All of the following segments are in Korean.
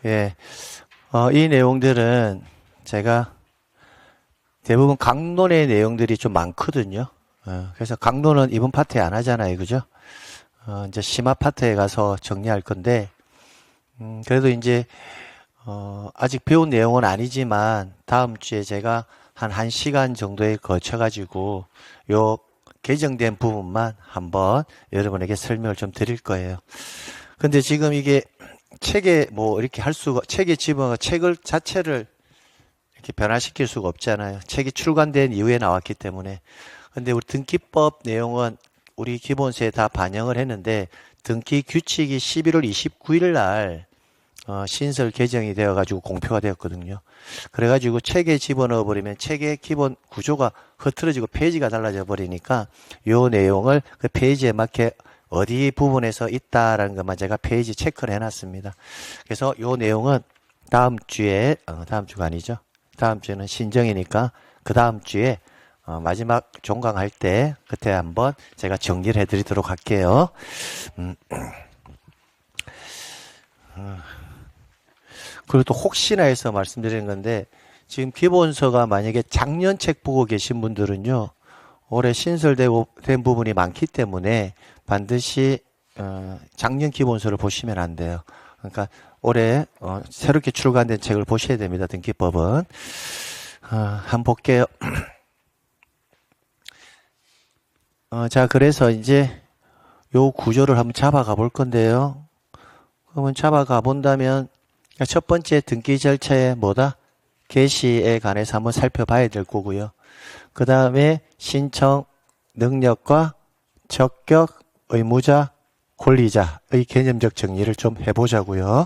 예. 이 내용들은 제가 대부분 강론의 내용들이 좀 많거든요. 그래서 강론은 이번 파트에 안 하잖아요. 그죠? 이제 심화 파트에 가서 정리할 건데, 그래도 이제, 아직 배운 내용은 아니지만, 다음 주에 제가 한 1시간 정도에 거쳐가지고, 요 개정된 부분만 한번 여러분에게 설명을 좀 드릴 거예요. 근데 지금 이게 책에 뭐 이렇게 할 수가, 책에 집어가 책을 자체를 이렇게 변화시킬 수가 없잖아요. 책이 출간된 이후에 나왔기 때문에. 근데 우리 등기법 내용은 우리 기본서에 다 반영을 했는데 등기 규칙이 11월 29일 날 신설 개정이 되어가지고 공표가 되었거든요. 그래가지고 책에 집어넣어 버리면 책의 기본 구조가 흐트러지고 페이지가 달라져 버리니까 요 내용을 그 페이지에 맞게 어디 부분에서 있다라는 것만 제가 페이지 체크를 해놨습니다. 그래서 요 내용은 다음 주에 다음 주가 아니죠. 다음 주는 신정이니까 그 다음 주에 마지막 종강할 때 그때 한번 제가 정리를 해드리도록 할게요. 그리고 또 혹시나 해서 말씀드리는 건데 지금 기본서가 만약에 작년 책 보고 계신 분들은요. 올해 신설된 부분이 많기 때문에 반드시 작년 기본서를 보시면 안 돼요. 그러니까 올해 새롭게 출간된 책을 보셔야 됩니다. 등기법은. 한번 볼게요. 자, 그래서 이제 요 구조를 한번 잡아가 볼 건데요. 그러면 잡아가 본다면 첫 번째 등기 절차에 뭐다? 개시에 관해서 한번 살펴봐야 될 거고요. 그 다음에 신청 능력과 적격, 의무자, 권리자의 개념적 정리를 좀 해보자고요.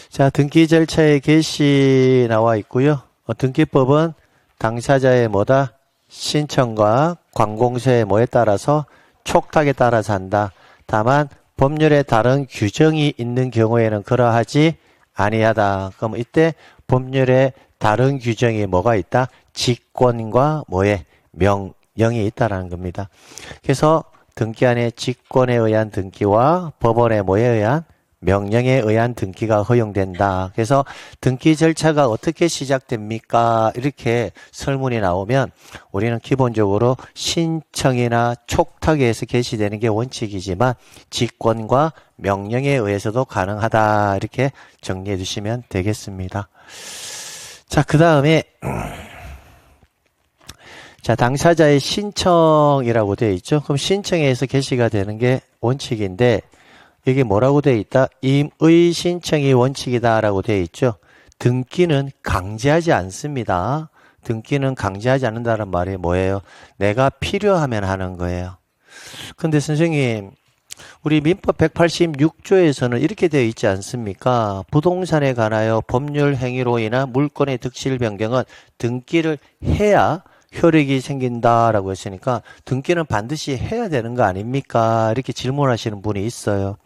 자, 등기 절차의 개시 나와 있고요. 등기법은 당사자의 뭐다? 신청과 관공서의 뭐에 따라서 촉탁에 따라서 한다. 다만 법률에 다른 규정이 있는 경우에는 그러하지 아니하다. 그럼 이때 법률에 다른 규정이 뭐가 있다? 직권과 뭐에 명령이 있다라는 겁니다. 그래서 등기안의 직권에 의한 등기와 법원의 뭐에 의한 명령에 의한 등기가 허용된다. 그래서 등기 절차가 어떻게 시작됩니까? 이렇게 설문이 나오면 우리는 기본적으로 신청이나 촉탁에 의해서 개시되는 게 원칙이지만 직권과 명령에 의해서도 가능하다. 이렇게 정리해 주시면 되겠습니다. 자, 그 다음에 자, 당사자의 신청이라고 되어 있죠. 그럼 신청에 의해서 개시가 되는 게 원칙인데 여기 뭐라고 되어 있다? 임의 신청이 원칙이다라고 되어 있죠. 등기는 강제하지 않습니다. 등기는 강제하지 않는다는 말이 뭐예요? 내가 필요하면 하는 거예요. 근데 선생님, 우리 민법 186조에서는 이렇게 되어 있지 않습니까? 부동산에 관하여 법률 행위로 인한 물권의 득실 변경은 등기를 해야 효력이 생긴다라고 했으니까 등기는 반드시 해야 되는 거 아닙니까? 이렇게 질문하시는 분이 있어요.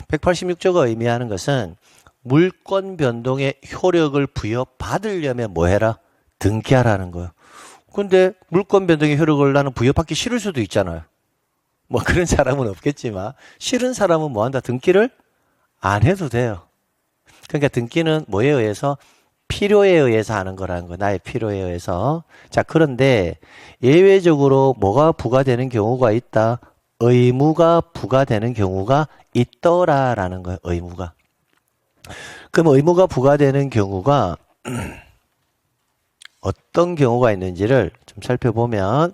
186조가 의미하는 것은 물권 변동의 효력을 부여받으려면 뭐 해라? 등기하라는 거예요. 근데 물권 변동의 효력을 나는 부여받기 싫을 수도 있잖아요. 뭐 그런 사람은 없겠지만 싫은 사람은 뭐 한다? 등기를 안 해도 돼요. 그러니까 등기는 뭐에 의해서? 필요에 의해서 하는 거라는 거예요. 나의 필요에 의해서. 자, 그런데 예외적으로 뭐가 부과되는 경우가 있다? 의무가 부과되는 경우가 있더라라는 거예요. 의무가. 그럼 의무가 부과되는 경우가 어떤 경우가 있는지를 좀 살펴보면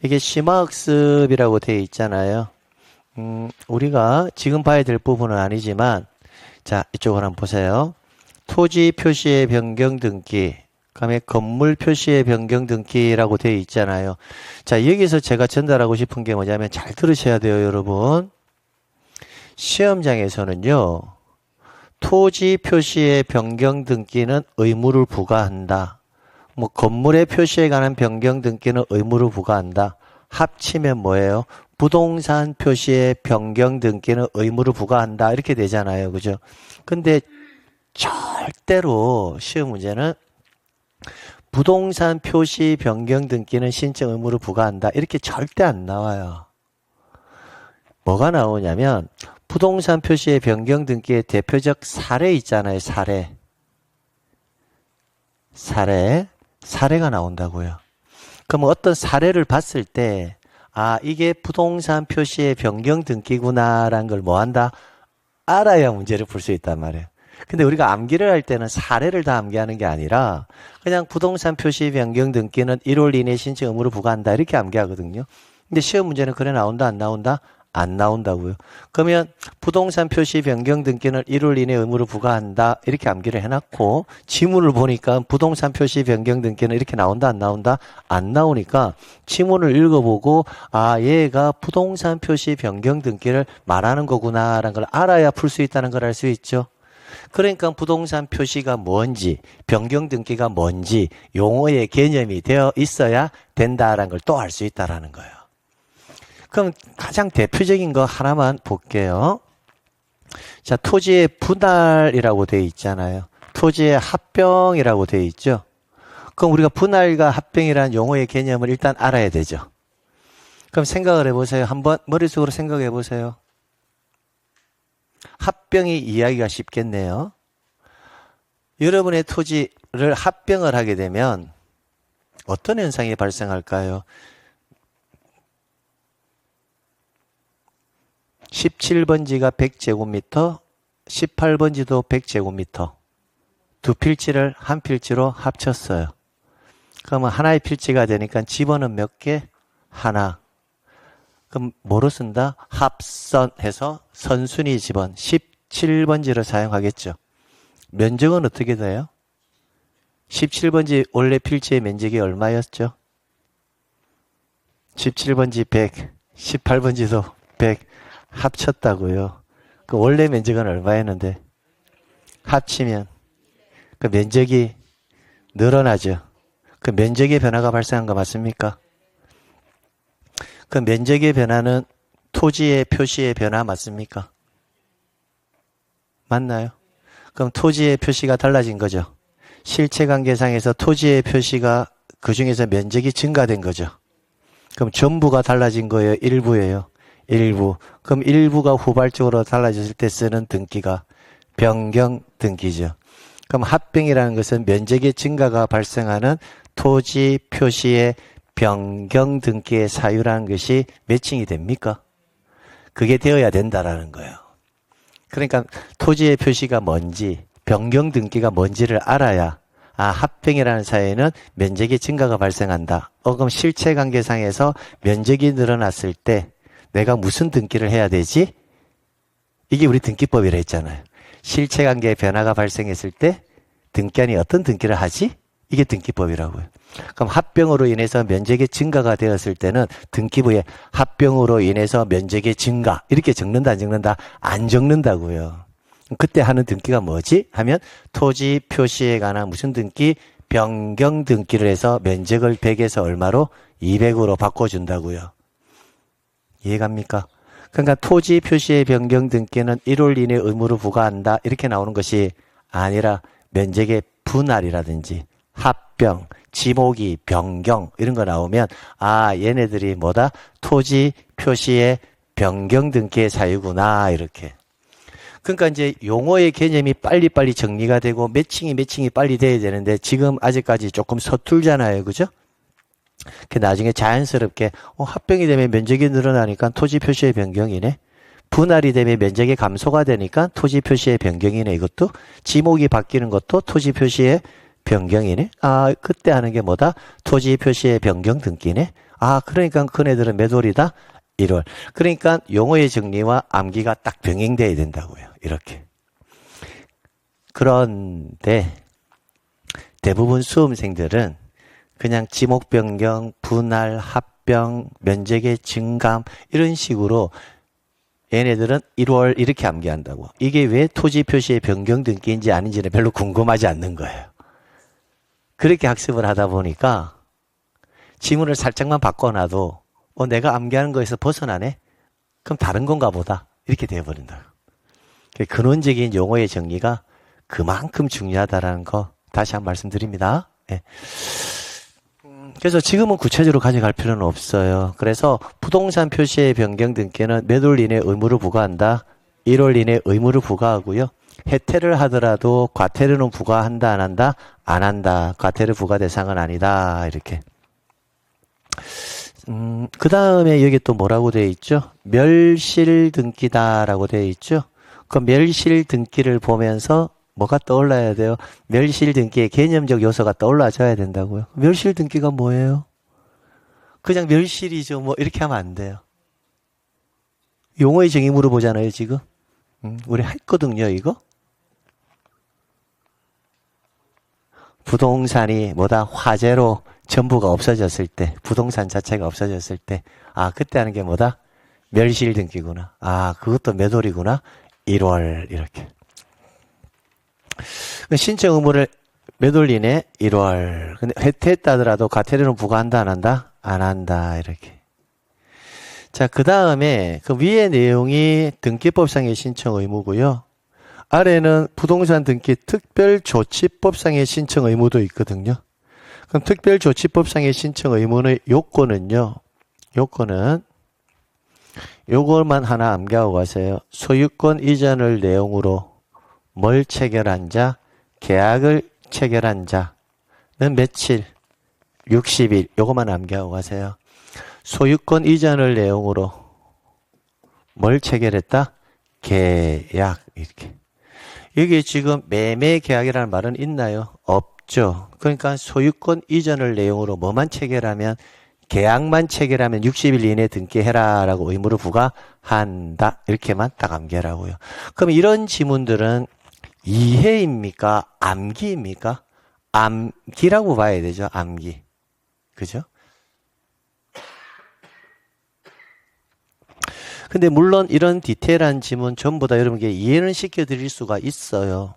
이게 심화학습이라고 되어 있잖아요. 우리가 지금 봐야 될 부분은 아니지만 자, 이쪽을 한번 보세요. 토지 표시의 변경 등기, 그다음에 건물 표시의 변경 등기라고 되어 있잖아요. 자, 여기서 제가 전달하고 싶은 게 뭐냐면 잘 들으셔야 돼요, 여러분. 시험장에서는요. 토지 표시의 변경 등기는 의무를 부과한다. 뭐 건물의 표시에 관한 변경 등기는 의무를 부과한다. 합치면 뭐예요? 부동산 표시의 변경 등기는 의무를 부과한다. 이렇게 되잖아요. 그죠? 근데 절대로 시험 문제는 부동산 표시 변경 등기는 신청 의무를 부과한다. 이렇게 절대 안 나와요. 뭐가 나오냐면 부동산 표시의 변경 등기의 대표적 사례 있잖아요. 사례가 나온다고요. 그럼 어떤 사례를 봤을 때 이게 부동산 표시의 변경 등기구나라는 걸 뭐 한다? 알아야 문제를 풀 수 있단 말이에요. 근데 우리가 암기를 할 때는 사례를 다 암기하는 게 아니라 그냥 부동산 표시 변경 등기는 1월 이내 신청 의무를 부과한다 이렇게 암기하거든요. 근데 시험 문제는 그래 나온다 안 나온다? 안 나온다고요. 그러면 부동산 표시 변경 등기는 1월 이내 의무를 부과한다 이렇게 암기를 해놨고 지문을 보니까 부동산 표시 변경 등기는 이렇게 나온다 안 나온다? 안 나오니까 지문을 읽어보고 얘가 부동산 표시 변경 등기를 말하는 거구나라는 걸 알아야 풀 수 있다는 걸 알 수 있죠. 그러니까 부동산 표시가 뭔지 변경 등기가 뭔지 용어의 개념이 되어 있어야 된다라는 걸 또 알 수 있다라는 거예요. 그럼 가장 대표적인 거 하나만 볼게요. 자, 토지의 분할이라고 되어 있잖아요. 토지의 합병이라고 되어 있죠. 그럼 우리가 분할과 합병이라는 용어의 개념을 일단 알아야 되죠. 그럼 생각을 해보세요. 한번 머릿속으로 생각해 보세요. 합병이 이해하기가 쉽겠네요. 여러분의 토지를 합병을 하게 되면 어떤 현상이 발생할까요? 17번지가 100제곱미터, 18번지도 100제곱미터. 두 필지를 한 필지로 합쳤어요. 그러면 하나의 필지가 되니까 집어는 몇 개? 하나. 그럼 뭐로 쓴다? 합선해서 선순위 집원 17번지를 사용하겠죠. 면적은 어떻게 돼요? 17번지 원래 필지의 면적이 얼마였죠? 17번지 100, 18번지도 100 합쳤다고요. 그 원래 면적은 얼마였는데? 합치면 그 면적이 늘어나죠. 그 면적의 변화가 발생한 거 맞습니까? 그 면적의 변화는 토지의 표시의 변화 맞습니까? 맞나요? 그럼 토지의 표시가 달라진 거죠. 실체관계상에서 토지의 표시가 그 중에서 면적이 증가된 거죠. 그럼 전부가 달라진 거예요? 일부예요? 일부. 그럼 일부가 후발적으로 달라졌을 때 쓰는 등기가 변경 등기죠. 그럼 합병이라는 것은 면적의 증가가 발생하는 토지 표시의 변경 등기의 사유라는 것이 매칭이 됩니까? 그게 되어야 된다라는 거예요. 그러니까 토지의 표시가 뭔지, 변경 등기가 뭔지를 알아야 합병이라는 사유에는 면적의 증가가 발생한다. 그럼 실체관계상에서 면적이 늘어났을 때 내가 무슨 등기를 해야 되지? 이게 우리 등기법이라 했잖아요. 실체관계의 변화가 발생했을 때 등기한이 어떤 등기를 하지? 이게 등기법이라고요. 그럼 합병으로 인해서 면적의 증가가 되었을 때는 등기부에 합병으로 인해서 면적의 증가 이렇게 적는다 안 적는다? 안 적는다고요. 그때 하는 등기가 뭐지? 하면 토지 표시에 관한 무슨 등기? 변경 등기를 해서 면적을 100에서 얼마로? 200으로 바꿔준다고요. 이해갑니까? 그러니까 토지 표시의 변경 등기는 1월 이내 의무로 부과한다 이렇게 나오는 것이 아니라 면적의 분할이라든지 합병, 지목이, 변경 이런 거 나오면 얘네들이 뭐다? 토지 표시의 변경 등기의 사유구나 이렇게. 그러니까 이제 용어의 개념이 빨리빨리 정리가 되고 매칭이 빨리 돼야 되는데 지금 아직까지 조금 서툴잖아요. 그죠? 그 나중에 자연스럽게 합병이 되면 면적이 늘어나니까 토지 표시의 변경이네. 분할이 되면 면적의 감소가 되니까 토지 표시의 변경이네. 이것도 지목이 바뀌는 것도 토지 표시의 변경이네. 그때 하는 게 뭐다? 토지 표시의 변경 등기네. 그러니까 그네들은 몇 월이다? 1월. 그러니까 용어의 정리와 암기가 딱 병행돼야 된다고요. 이렇게. 그런데 대부분 수험생들은 그냥 지목 변경, 분할, 합병, 면적의 증감 이런 식으로 얘네들은 1월 이렇게 암기한다고. 이게 왜 토지 표시의 변경 등기인지 아닌지는 별로 궁금하지 않는 거예요. 그렇게 학습을 하다 보니까 지문을 살짝만 바꿔놔도 내가 암기하는 거에서 벗어나네? 그럼 다른 건가 보다. 이렇게 되어버린다. 근원적인 용어의 정리가 그만큼 중요하다는 거 다시 한번 말씀드립니다. 네. 그래서 지금은 구체적으로 가져갈 필요는 없어요. 그래서 부동산 표시의 변경 등기는 몇 월 이내 의무를 부과한다. 1월 이내 의무를 부과하고요. 해태를 하더라도 과태료는 부과한다, 안 한다? 안 한다. 과태료 부과 대상은 아니다. 이렇게. 그 다음에 여기 또 뭐라고 되어 있죠? 멸실 등기다라고 되어 있죠? 그 멸실 등기를 보면서 뭐가 떠올라야 돼요? 멸실 등기의 개념적 요소가 떠올라져야 된다고요. 멸실 등기가 뭐예요? 그냥 멸실이죠. 뭐 이렇게 하면 안 돼요. 용어의 정의 물어보잖아요, 지금. 우리 했거든요, 이거. 부동산이 뭐다? 화재로 전부가 없어졌을 때, 부동산 자체가 없어졌을 때, 아, 그때 하는 게 뭐다? 멸실 등기구나. 아, 그것도 몇 월이구나? 1월, 이렇게. 신청 의무를 몇 월 이내? 1월. 근데 해태했다 하더라도 과태료는 부과한다, 안 한다? 안 한다, 이렇게. 자, 그 다음에 그 위의 내용이 등기법상의 신청 의무고요. 아래는 부동산 등기 특별조치법상의 신청 의무도 있거든요. 그럼 특별조치법상의 신청 의무의 요건은요. 요거는 요것만 하나 암기하고 가세요. 소유권 이전을 내용으로 뭘 체결한 자, 계약을 체결한 자는 며칠? 60일. 요것만 암기하고 가세요. 소유권 이전을 내용으로 뭘 체결했다? 계약. 이렇게. 여기 지금 매매 계약이라는 말은 있나요? 없죠. 그러니까 소유권 이전을 내용으로 뭐만 체결하면, 계약만 체결하면 60일 이내에 등기해라 라고 의무를 부과한다. 이렇게만 딱 암기하라고요. 그럼 이런 지문들은 이해입니까? 암기입니까? 암기라고 봐야 되죠. 암기. 그죠? 근데 물론 이런 디테일한 지문 전부 다 여러분께 이해는 시켜드릴 수가 있어요.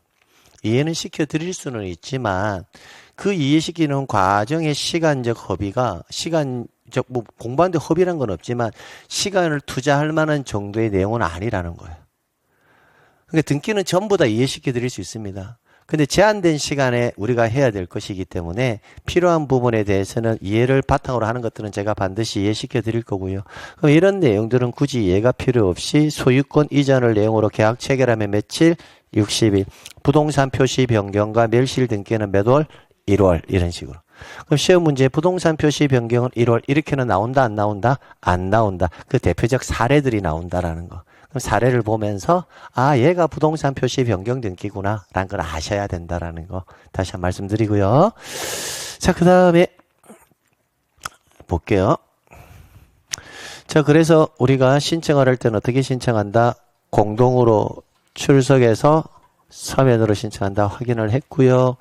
이해는 시켜드릴 수는 있지만 그 이해시키는 과정의 시간적 허비가 뭐 공부하는데 허비란 건 없지만 시간을 투자할 만한 정도의 내용은 아니라는 거예요. 그러니까 등기는 전부 다 이해시켜드릴 수 있습니다. 근데 제한된 시간에 우리가 해야 될 것이기 때문에 필요한 부분에 대해서는 이해를 바탕으로 하는 것들은 제가 반드시 이해시켜 드릴 거고요. 그럼 이런 내용들은 굳이 이해가 필요 없이 소유권 이전을 내용으로 계약 체결하면 며칠? 60일. 부동산 표시 변경과 멸실 등기는 몇 월? 1월. 이런 식으로. 그럼 시험 문제 부동산 표시 변경은 1월. 이렇게는 나온다, 안 나온다? 안 나온다. 그 대표적 사례들이 나온다라는 거. 그럼 사례를 보면서 아, 얘가 부동산 표시 변경 등기구나 라는 걸 아셔야 된다라는 거 다시 한번 말씀드리고요. 자, 그 다음에 볼게요. 자, 그래서 우리가 신청을 할 때는 어떻게 신청한다? 공동으로 출석해서 서면으로 신청한다 확인을 했고요.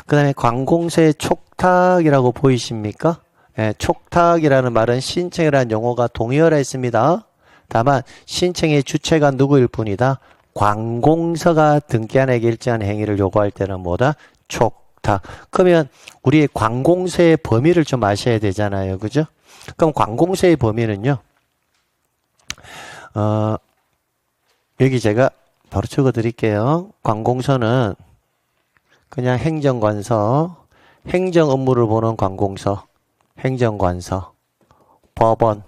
그 다음에 관공서의 촉탁이라고 보이십니까? 네, 촉탁이라는 말은 신청이라는 용어가 동의어라 했습니다. 다만 신청의 주체가 누구일 뿐이다. 관공서가 등기한에게 일정한 행위를 요구할 때는 뭐다? 촉탁. 그러면 우리의 관공서의 범위를 좀 아셔야 되잖아요. 그죠? 그럼 관공서의 범위는요. 여기 제가 바로 적어 드릴게요. 관공서는 그냥 행정관서, 행정 업무를 보는 관공서, 행정관서, 법원,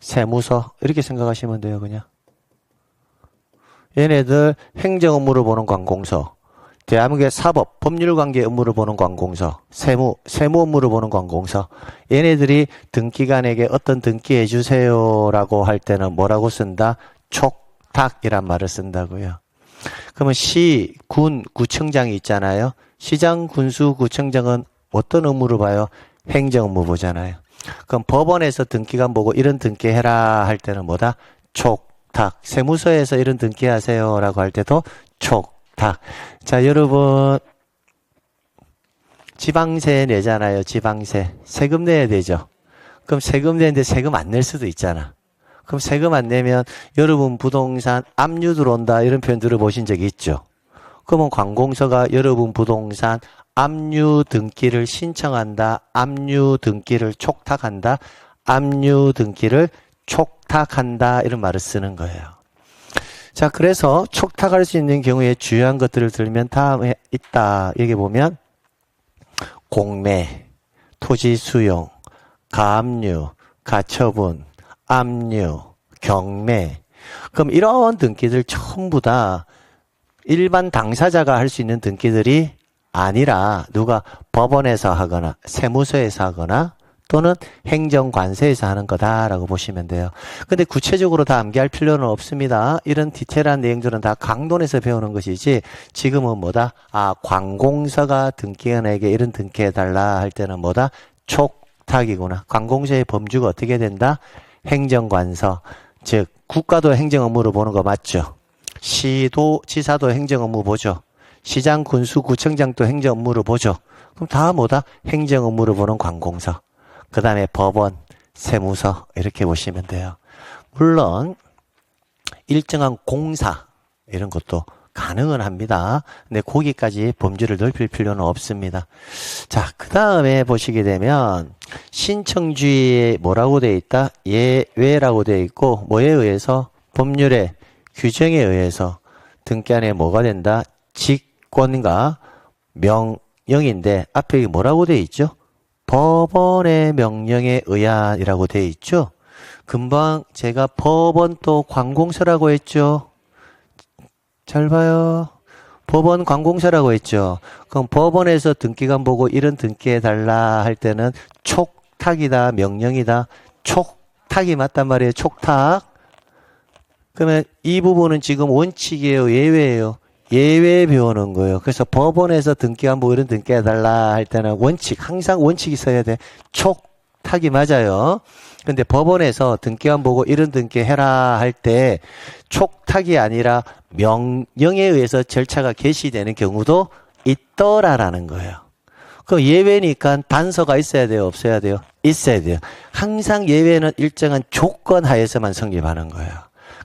세무서 이렇게 생각하시면 돼요. 그냥 얘네들 행정 업무를 보는 관공서, 대한민국의 사법, 법률관계 업무를 보는 관공서, 세무 업무를 보는 관공서. 얘네들이 등기관에게 어떤 등기해 주세요라고 할 때는 뭐라고 쓴다? 촉탁이란 말을 쓴다고요. 그러면 시, 군, 구청장이 있잖아요. 시장, 군수, 구청장은 어떤 업무를 봐요? 행정 업무 보잖아요. 그럼 법원에서 등기관 보고 이런 등기해라 할 때는 뭐다? 촉탁. 세무서에서 이런 등기하세요 라고 할 때도 촉탁. 자, 여러분 지방세 내잖아요. 지방세. 세금 내야 되죠. 그럼 세금 내는데 세금 안 낼 수도 있잖아. 그럼 세금 안 내면 여러분 부동산 압류 들어온다 이런 표현 들어보신 적이 있죠. 그러면 관공서가 여러분 부동산 압류 등기를 신청한다. 압류 등기를 촉탁한다. 압류 등기를 촉탁한다. 이런 말을 쓰는 거예요. 자, 그래서 촉탁할 수 있는 경우에 주요한 것들을 들면 다음에 있다. 여기 보면 공매, 토지 수용, 가압류, 가처분, 압류, 경매. 그럼 이런 등기들 전부 다 일반 당사자가 할 수 있는 등기들이 아니라 누가 법원에서 하거나 세무서에서 하거나 또는 행정관세에서 하는 거다라고 보시면 돼요. 근데 구체적으로 다 암기할 필요는 없습니다. 이런 디테일한 내용들은 다 강론에서 배우는 것이지 지금은 뭐다? 관공서가 등기관에게 이런 등기해달라 할 때는 뭐다? 촉탁이구나. 관공서의 범주가 어떻게 된다? 행정관서. 즉 국가도 행정 업무를 보는 거 맞죠? 시도, 지사도 행정 업무 보죠. 시장, 군수, 구청장도 행정 업무를 보죠. 그럼 다 뭐다? 행정 업무를 보는 관공서. 그 다음에 법원, 세무서 이렇게 보시면 돼요. 물론 일정한 공사 이런 것도 가능은 합니다. 근데 거기까지 범주를 넓힐 필요는 없습니다. 자, 그 다음에 보시게 되면 신청주의에 뭐라고 되어 있다? 예외라고 되어 있고 뭐에 의해서? 법률의 규정에 의해서 등기안에 뭐가 된다? 직권과 명령인데 앞에 이게 뭐라고 되어 있죠? 법원의 명령에 의한이라고 되어 있죠. 금방 제가 법원 또 관공서라고 했죠. 잘 봐요. 법원 관공서라고 했죠. 그럼 법원에서 등기관 보고 이런 등기해달라 할 때는 촉탁이다, 명령이다. 촉탁이 맞단 말이에요. 촉탁. 그러면 이 부분은 지금 원칙이에요, 예외예요? 예외 배우는 거예요. 그래서 법원에서 등기관 보고 이런 등기해달라 할 때는 원칙, 항상 원칙이 있어야 돼. 촉탁이 맞아요. 근데 법원에서 등기관 보고 이런 등기해라 할 때 촉탁이 아니라 명령에 의해서 절차가 개시되는 경우도 있더라라는 거예요. 그 예외니까 단서가 있어야 돼요, 없어야 돼요? 있어야 돼요. 항상 예외는 일정한 조건 하에서만 성립하는 거예요.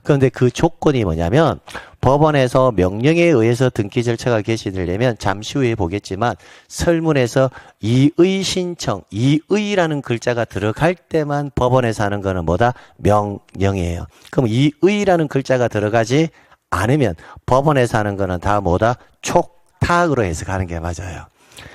그런데 그 조건이 뭐냐면 법원에서 명령에 의해서 등기 절차가 개시되려면 잠시 후에 보겠지만 설문에서 이의 신청, 이의라는 글자가 들어갈 때만 법원에서 하는 거는 뭐다? 명령이에요. 그럼 이의라는 글자가 들어가지 않으면 법원에서 하는 거는 다 뭐다? 촉탁으로 해석하는 게 맞아요.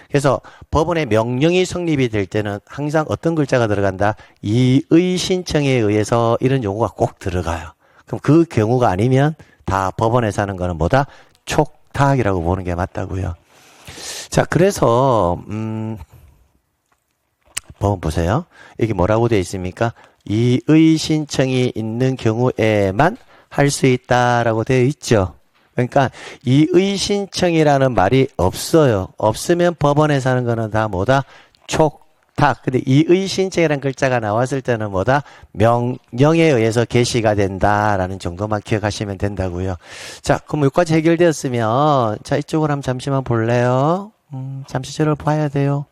그래서 법원의 명령이 성립이 될 때는 항상 어떤 글자가 들어간다? 이의 신청에 의해서 이런 용어가 꼭 들어가요. 그럼 그 경우가 아니면 다 법원에서 하는 거는 뭐다? 촉탁이라고 보는 게 맞다고요. 자, 그래서 법원 보세요. 이게 뭐라고 되어 있습니까? 이의 신청이 있는 경우에만 할 수 있다라고 되어 있죠. 그러니까 이의 신청이라는 말이 없어요. 없으면 법원에서 하는 거는 다 뭐다? 촉탁. 근데 이의 신청이라는 글자가 나왔을 때는 뭐다? 명령에 의해서 개시가 된다라는 정도만 기억하시면 된다고요. 자, 그럼 여기까지 해결되었으면 자, 이쪽으로 한번 잠시만 볼래요? 잠시 저를 봐야 돼요.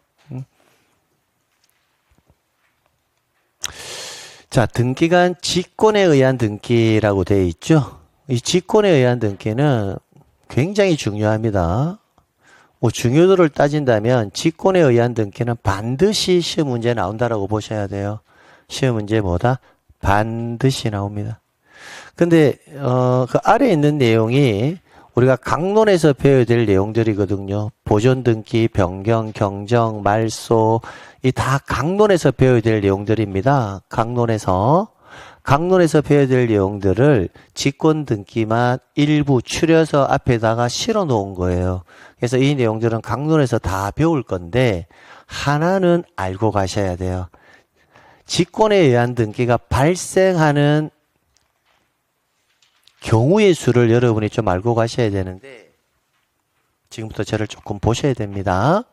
자, 등기관 직권에 의한 등기라고 되어 있죠. 이 직권에 의한 등기는 굉장히 중요합니다. 중요도를 따진다면 직권에 의한 등기는 반드시 시험 문제에 나온다라고 보셔야 돼요. 시험 문제 뭐다? 반드시 나옵니다. 근데 그 아래에 있는 내용이 우리가 강론에서 배워야 될 내용들이거든요. 보존 등기, 변경, 경정, 말소 이 다 강론에서 배워야 될 내용들입니다. 강론에서 배워야 될 내용들을 직권 등기만 일부 추려서 앞에다가 실어 놓은 거예요. 그래서 이 내용들은 강론에서 다 배울 건데 하나는 알고 가셔야 돼요. 직권에 의한 등기가 발생하는 경우의 수를 여러분이 좀 알고 가셔야 되는데 지금부터 저를 조금 보셔야 됩니다.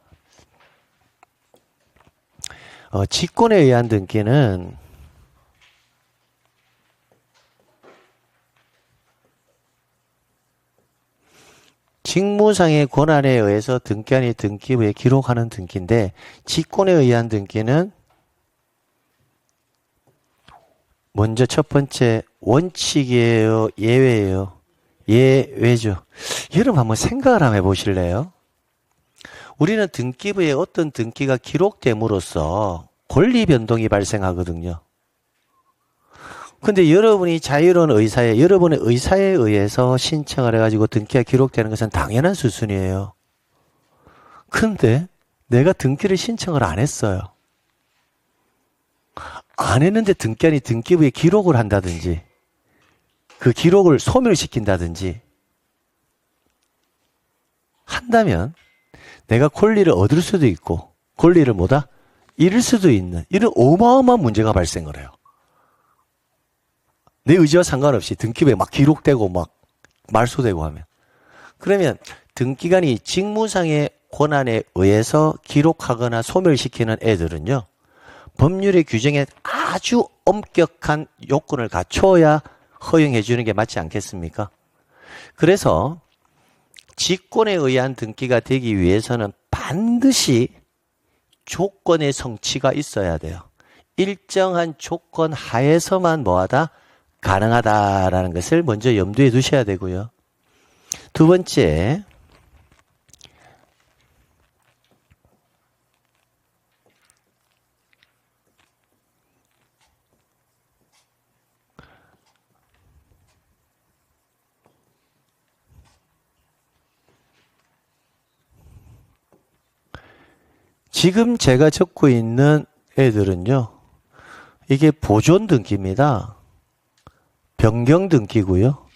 직권에 의한 등기는 직무상의 권한에 의해서 등기한이 등기부에 기록하는 등기인데 직권에 의한 등기는 먼저 첫 번째 원칙이에요, 예외예요? 예외죠. 여러분 한번 생각을 한번 해보실래요? 우리는 등기부에 어떤 등기가 기록됨으로써 권리 변동이 발생하거든요. 근데 여러분이 자유로운 의사에, 여러분의 의사에 의해서 신청을 해가지고 등기가 기록되는 것은 당연한 수순이에요. 근데 내가 등기를 신청을 안 했어요. 안 했는데 등기한이 등기부에 기록을 한다든지 그 기록을 소멸시킨다든지 한다면 내가 권리를 얻을 수도 있고 권리를 뭐다? 잃을 수도 있는 이런 어마어마한 문제가 발생을 해요. 내 의지와 상관없이 등기부에 막 기록되고 막 말소되고 하면. 그러면 등기관이 직무상의 권한에 의해서 기록하거나 소멸시키는 애들은요. 법률의 규정에 아주 엄격한 요건을 갖춰야 허용해 주는 게 맞지 않겠습니까? 그래서 직권에 의한 등기가 되기 위해서는 반드시 조건의 성취가 있어야 돼요. 일정한 조건 하에서만 뭐하다? 가능하다라는 것을 먼저 염두에 두셔야 되고요. 두 번째, 지금 제가 적고 있는 애들은요, 이게 보존 등기입니다. 변경 등기고요,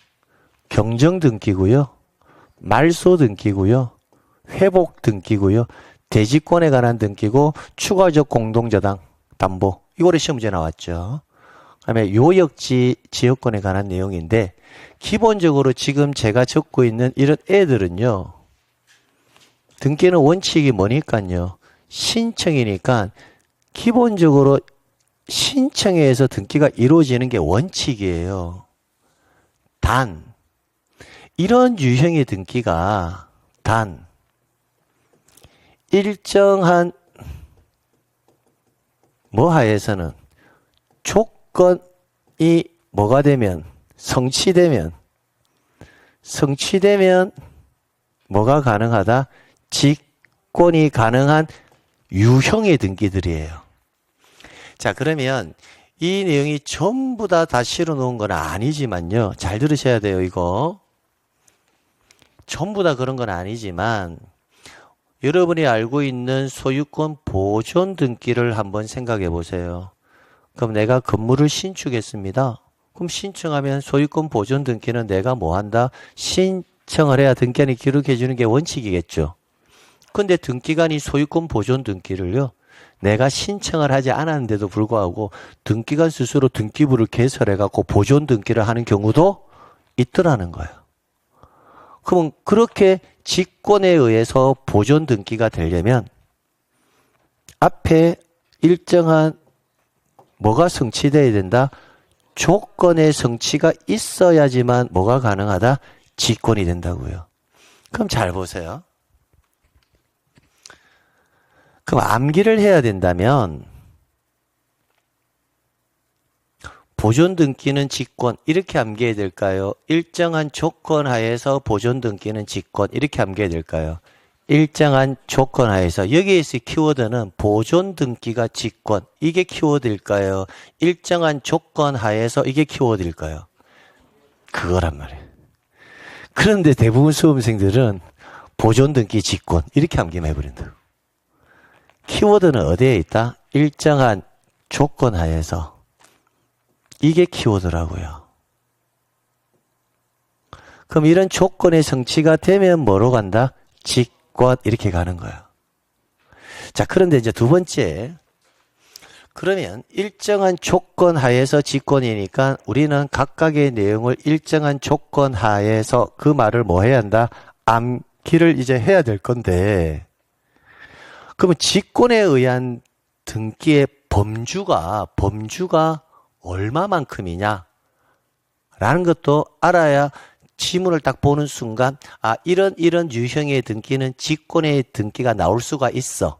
경정 등기고요, 말소 등기고요, 회복 등기고요, 대지권에 관한 등기고, 추가적 공동저당 담보. 이거를 시험 문제 나왔죠. 그다음에 요역지 지역권에 관한 내용인데, 기본적으로 지금 제가 적고 있는 이런 애들은요, 등기는 원칙이 뭐니까요, 신청이니까 기본적으로 신청에 의해서 등기가 이루어지는 게 원칙이에요. 단 이런 유형의 등기가 단 일정한 뭐 하에서는 조건이 뭐가 되면 성취되면 뭐가 가능하다? 직권이 가능한 유형의 등기들이에요. 자, 그러면 이 내용이 전부 다 실어 놓은 건 아니지만요. 잘 들으셔야 돼요, 이거. 전부 다 그런 건 아니지만 여러분이 알고 있는 소유권 보존 등기를 한번 생각해 보세요. 그럼 내가 건물을 신축했습니다. 그럼 신청하면 소유권 보존 등기는 내가 뭐 한다? 신청을 해야 등기관이 기록해 주는 게 원칙이겠죠. 근데 등기관이 소유권 보존 등기를요, 내가 신청을 하지 않았는데도 불구하고 등기관 스스로 등기부를 개설해갖고 보존 등기를 하는 경우도 있더라는 거예요. 그러면 그렇게 직권에 의해서 보존 등기가 되려면 앞에 일정한 뭐가 성취되어야 된다? 조건의 성취가 있어야지만 뭐가 가능하다? 직권이 된다고요. 그럼 잘 보세요. 그럼 암기를 해야 된다면 보존 등기는 직권 이렇게 암기해야 될까요? 일정한 조건 하에서 보존 등기는 직권 이렇게 암기해야 될까요? 일정한 조건 하에서 여기에서 키워드는 보존 등기가 직권 이게 키워드일까요? 일정한 조건 하에서 이게 키워드일까요? 그거란 말이에요. 그런데 대부분 수험생들은 보존 등기 직권 이렇게 암기만 해버린다. 키워드는 어디에 있다? 일정한 조건 하에서. 이게 키워드라고요. 그럼 이런 조건의 성취가 되면 뭐로 간다? 직권 이렇게 가는 거예요. 자, 그런데 이제 두 번째. 그러면 일정한 조건 하에서 직권이니까 우리는 각각의 내용을 일정한 조건 하에서 그 말을 뭐 해야 한다? 암기를 이제 해야 될 건데 그러면 직권에 의한 등기의 범주가 얼마만큼이냐? 라는 것도 알아야 지문을 딱 보는 순간 아 이런 유형의 등기는 직권의 등기가 나올 수가 있어.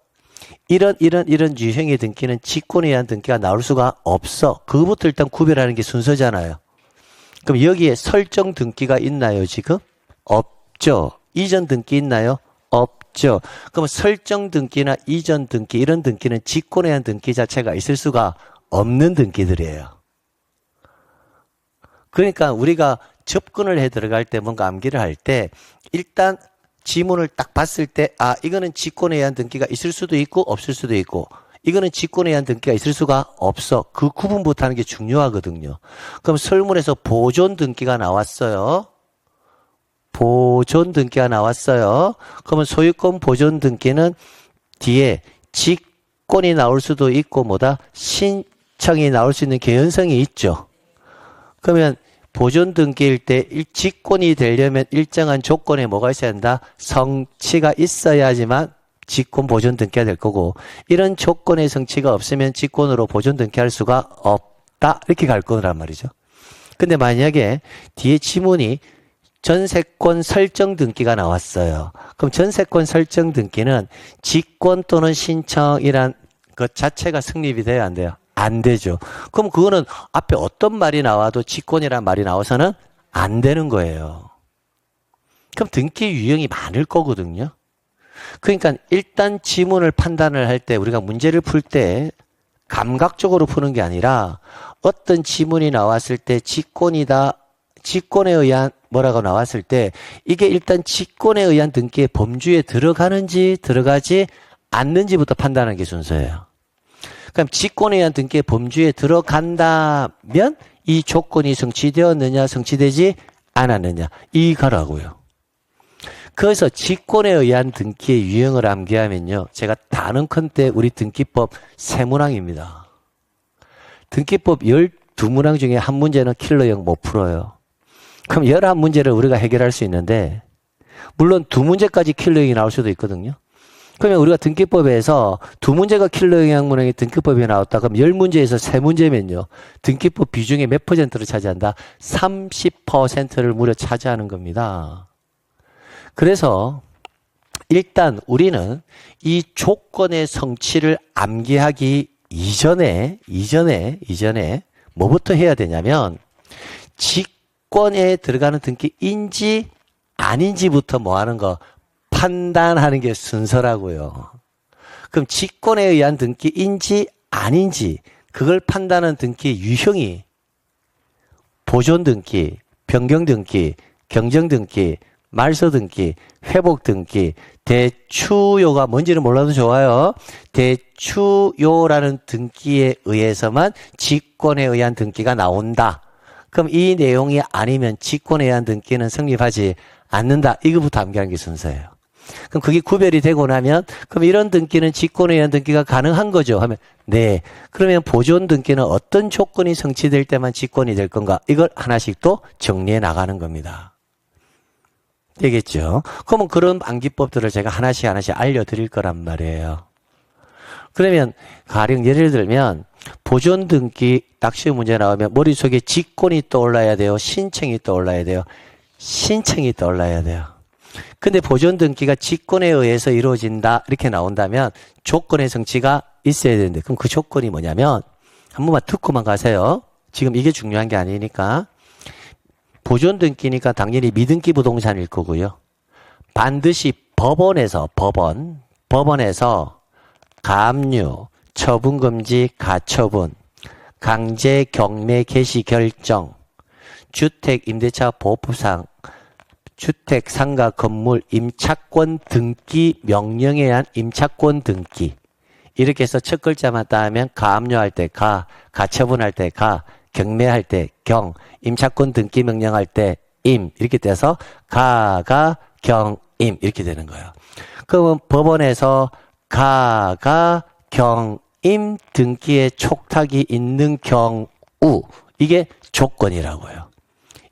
이런 유형의 등기는 직권에 의한 등기가 나올 수가 없어. 그것부터 일단 구별하는 게 순서잖아요. 그럼 여기에 설정 등기가 있나요 지금? 없죠. 이전 등기 있나요? 없죠. 그럼 설정 등기나 이전 등기 이런 등기는 직권에 의한 등기 자체가 있을 수가 없는 등기들이에요. 그러니까 우리가 접근을 해 들어갈 때 뭔가 암기를 할 때 일단 지문을 딱 봤을 때 아 이거는 직권에 의한 등기가 있을 수도 있고 없을 수도 있고 이거는 직권에 의한 등기가 있을 수가 없어. 그 구분부터 하는 게 중요하거든요. 그럼 설문에서 보존 등기가 나왔어요. 보존 등기가 나왔어요. 그러면 소유권 보존 등기는 뒤에 직권이 나올 수도 있고 뭐다? 신청이 나올 수 있는 개연성이 있죠. 그러면 보존 등기일 때 직권이 되려면 일정한 조건에 뭐가 있어야 한다? 성취가 있어야지만 직권 보존 등기가 될 거고, 이런 조건의 성취가 없으면 직권으로 보존 등기할 수가 없다. 이렇게 갈 거란 말이죠. 근데 만약에 뒤에 지문이 전세권 설정 등기가 나왔어요. 그럼 전세권 설정 등기는 직권 또는 신청이란 것 자체가 성립이 돼야 안 돼요? 안 되죠. 그럼 그거는 앞에 어떤 말이 나와도 직권이란 말이 나와서는 안 되는 거예요. 그럼 등기 유형이 많을 거거든요. 그러니까 일단 지문을 판단을 할 때 우리가 문제를 풀 때 감각적으로 푸는 게 아니라 어떤 지문이 나왔을 때 직권이다, 직권에 의한 뭐라고 나왔을 때 이게 일단 직권에 의한 등기의 범주에 들어가는지 들어가지 않는지부터 판단하는 게 순서예요. 그럼 직권에 의한 등기의 범주에 들어간다면 이 조건이 성취되었느냐 성취되지 않았느냐 이거라고요. 그래서 직권에 의한 등기의 유형을 암기하면요. 제가 단언컨대 우리 등기법 세 문항입니다. 등기법 12문항 중에 한 문제는 킬러형 못 풀어요. 그럼 11문제를 우리가 해결할 수 있는데 물론 2문제까지 킬러형이 나올 수도 있거든요. 그러면 우리가 등기법에서 2문제가 킬러형 항문형이 등기법에 나왔다. 그럼 10문제에서 3문제면요. 등기법 비중이 몇 퍼센트를 차지한다? 30%를 무려 차지하는 겁니다. 그래서 일단 우리는 이 조건의 성취를 암기하기 이전에 뭐부터 해야 되냐면 직권에 들어가는 등기인지 아닌지부터 뭐 하는 거 판단하는 게 순서라고요. 그럼 직권에 의한 등기인지 아닌지 그걸 판단하는 등기 유형이 보존 등기, 변경 등기, 경정 등기, 말소 등기, 회복 등기, 대추요가 뭔지는 몰라도 좋아요. 대추요라는 등기에 의해서만 직권에 의한 등기가 나온다. 그럼 이 내용이 아니면 직권에 의한 등기는 성립하지 않는다. 이거부터 암기하는 게 순서예요. 그럼 그게 구별이 되고 나면 그럼 이런 등기는 직권에 의한 등기가 가능한 거죠 하면 네. 그러면 보존 등기는 어떤 조건이 성취될 때만 직권이 될 건가? 이걸 하나씩 또 정리해 나가는 겁니다. 되겠죠? 그러면 그런 암기법들을 제가 하나씩 알려드릴 거란 말이에요. 그러면 가령 예를 들면 보존 등기 딱 쉬운 문제 나오면 머릿속에 직권이 떠올라야 돼요? 신청이 떠올라야 돼요? 신청이 떠올라야 돼요. 근데 보존 등기가 직권에 의해서 이루어진다 이렇게 나온다면 조건의 성취가 있어야 되는데 그럼 그 조건이 뭐냐면 한 번만 듣고만 가세요. 지금 이게 중요한 게 아니니까. 보존 등기니까 당연히 미등기 부동산일 거고요. 반드시 법원에서 가압류, 처분금지, 가처분, 강제 경매 개시 결정, 주택 임대차 보호법상, 주택 상가 건물 임차권 등기 명령에 의한 임차권 등기. 이렇게 해서 첫 글자만 따면 가압류할 때 가, 가처분할 때 가, 경매할 때 경, 임차권 등기 명령할 때 임 이렇게 돼서 가가 경임 이렇게 되는 거예요. 그러면 법원에서 가가 경임 등기에 촉탁이 있는 경우 이게 조건이라고요.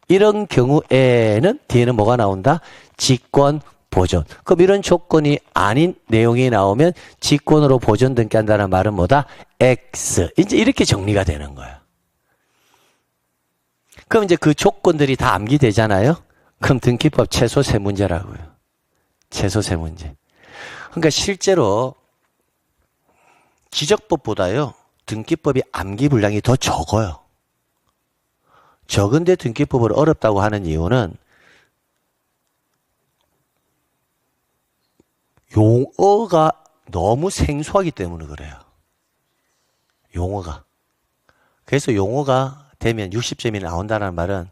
이런 경우에는 뒤에는 뭐가 나온다? 직권 보존. 그럼 이런 조건이 아닌 내용이 나오면 직권으로 보존 등기한다는 말은 뭐다? X. 이제 이렇게 정리가 되는 거예요. 그럼 이제 그 조건들이 다 암기되잖아요? 그럼 등기법 최소 3문제라고요. 최소 3문제. 그러니까 실제로 지적법보다요, 등기법이 암기 분량이 더 적어요. 적은데 등기법을 어렵다고 하는 이유는 용어가 너무 생소하기 때문에 그래요. 용어가. 그래서 용어가 되면 60점이 나온다는 말은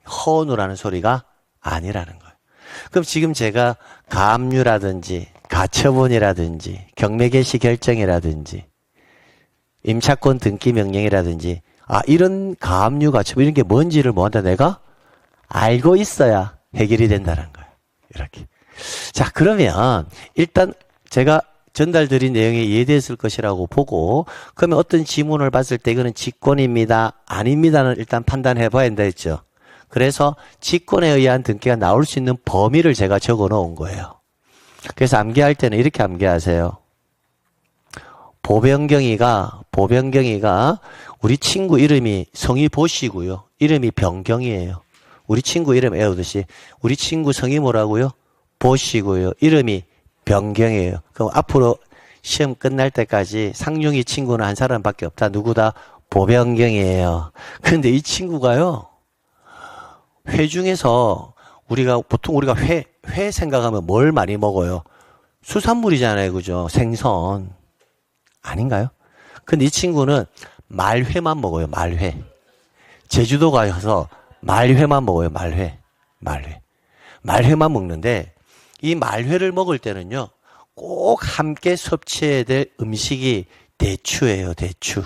허누라는 소리가 아니라는 거예요. 그럼 지금 제가 가압류라든지 가처분이라든지 경매 개시 결정이라든지 임차권 등기 명령이라든지 이런 가압류 가처분 이런 게 뭔지를 뭐한다 내가 알고 있어야 해결이 된다는 거예요. 이렇게. 자, 그러면 일단 제가 전달드린 내용이 이해됐을 것이라고 보고 그러면 어떤 지문을 봤을 때 이거는 직권입니다. 아닙니다는 일단 판단해 봐야 된다 했죠. 그래서 직권에 의한 등기가 나올 수 있는 범위를 제가 적어 놓은 거예요. 그래서 암기할 때는 이렇게 암기하세요. 보병경이가 우리 친구 이름이 성이 보시고요. 이름이 병경이에요. 우리 친구 이름 외우듯이 우리 친구 성이 뭐라고요? 보시고요. 이름이 병경이에요. 그럼 앞으로 시험 끝날 때까지 상용이 친구는 한 사람밖에 없다. 누구다? 보병경이에요. 그런데 이 친구가요. 회 중에서 보통 우리가 회 생각하면 뭘 많이 먹어요? 수산물이잖아요. 그죠? 생선. 아닌가요? 근데 이 친구는 말회만 먹어요. 말회. 제주도 가서 말회만 먹어요. 말회. 말회만 먹는데 이 말회를 먹을 때는요. 꼭 함께 섭취해야 될 음식이 대추예요. 대추.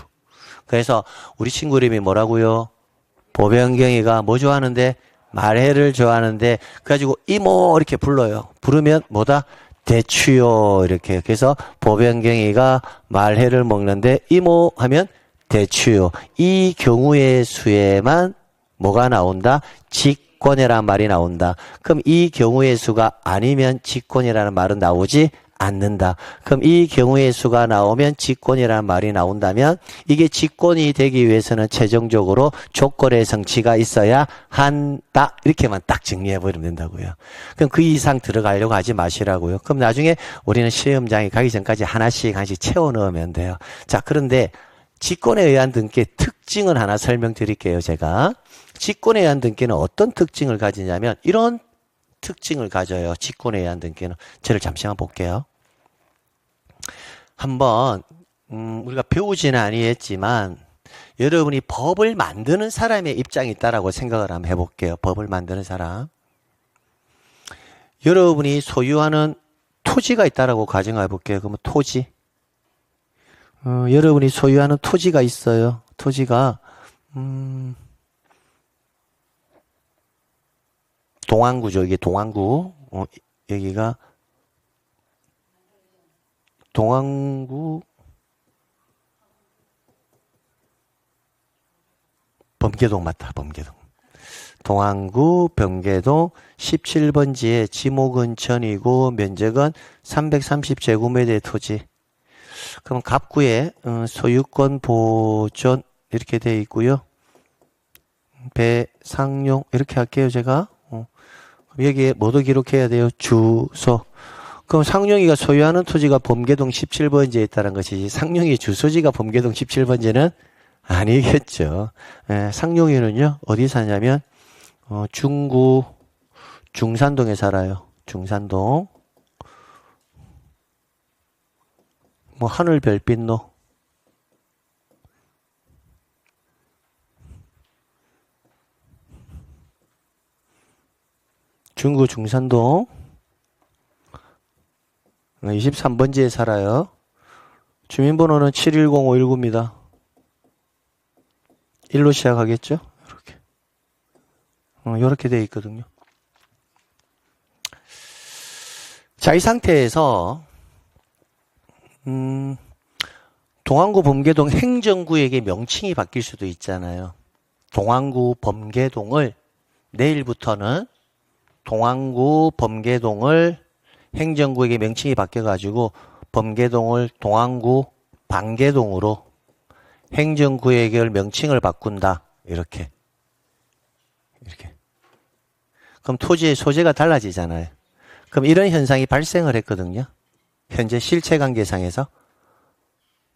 그래서 우리 친구 이름이 뭐라고요? 보병경이가 뭐 좋아하는데? 말회를 좋아하는데 그래가지고 이모 이렇게 불러요. 부르면 뭐다? 대추요. 이렇게. 그래서 보병경이가 말회를 먹는데 이모 하면 대추요. 이 경우의 수에만 뭐가 나온다? 직권이라는 말이 나온다. 그럼 이 경우의 수가 아니면 직권이라는 말은 나오지 않는다. 그럼 이 경우의 수가 나오면 직권이라는 말이 나온다면 이게 직권이 되기 위해서는 최종적으로 조건의 성취가 있어야 한다. 이렇게만 딱 정리해버리면 된다고요. 그럼 그 이상 들어가려고 하지 마시라고요. 그럼 나중에 우리는 시험장에 가기 전까지 하나씩 채워 넣으면 돼요. 자, 그런데 직권에 의한 등기의 특징을 하나 설명드릴게요. 제가 직권에 의한 등기는 어떤 특징을 가지냐면 이런 특징을 가져요. 직권에 의한 등기는. 저를 잠시만 볼게요. 한번 우리가 배우지는 아니했지만 여러분이 법을 만드는 사람의 입장이 있다라고 생각을 한번 해볼게요. 법을 만드는 사람. 여러분이 소유하는 토지가 있다라고 가정해 볼게요. 그러면 토지. 여러분이 소유하는 토지가 있어요. 토지가 동안구죠. 이게 동안구. 여기가 동안구 범계동 맞다. 범계동. 동안구 범계동 17번지에 지목은 전이고 면적은 330제곱미터의 토지. 그럼 갑구에 소유권 보존 이렇게 되어 있고요. 배상용 이렇게 할게요. 제가. 여기에 뭐도 기록해야 돼요? 주소. 그럼 상용이가 소유하는 토지가 범계동 17번지에 있다는 것이지 상용이 주소지가 범계동 17번지는 아니겠죠. 상용이는요. 어디 사냐면 중구 중산동에 살아요. 중산동. 뭐 하늘 별빛로. 중구 중산동 23번지에 살아요. 주민번호는 710519입니다. 1로 시작하겠죠? 이렇게. 이렇게 되어 있거든요. 자, 이 상태에서 동안구 범계동 행정구역의 명칭이 바뀔 수도 있잖아요. 동안구 범계동을 내일부터는 동안구 범계동을 행정구역의 명칭이 바뀌어가지고 범계동을 동안구 방계동으로 행정구역의 명칭을 바꾼다. 이렇게. 그럼 토지의 소재가 달라지잖아요. 그럼 이런 현상이 발생을 했거든요. 현재 실체관계상에서.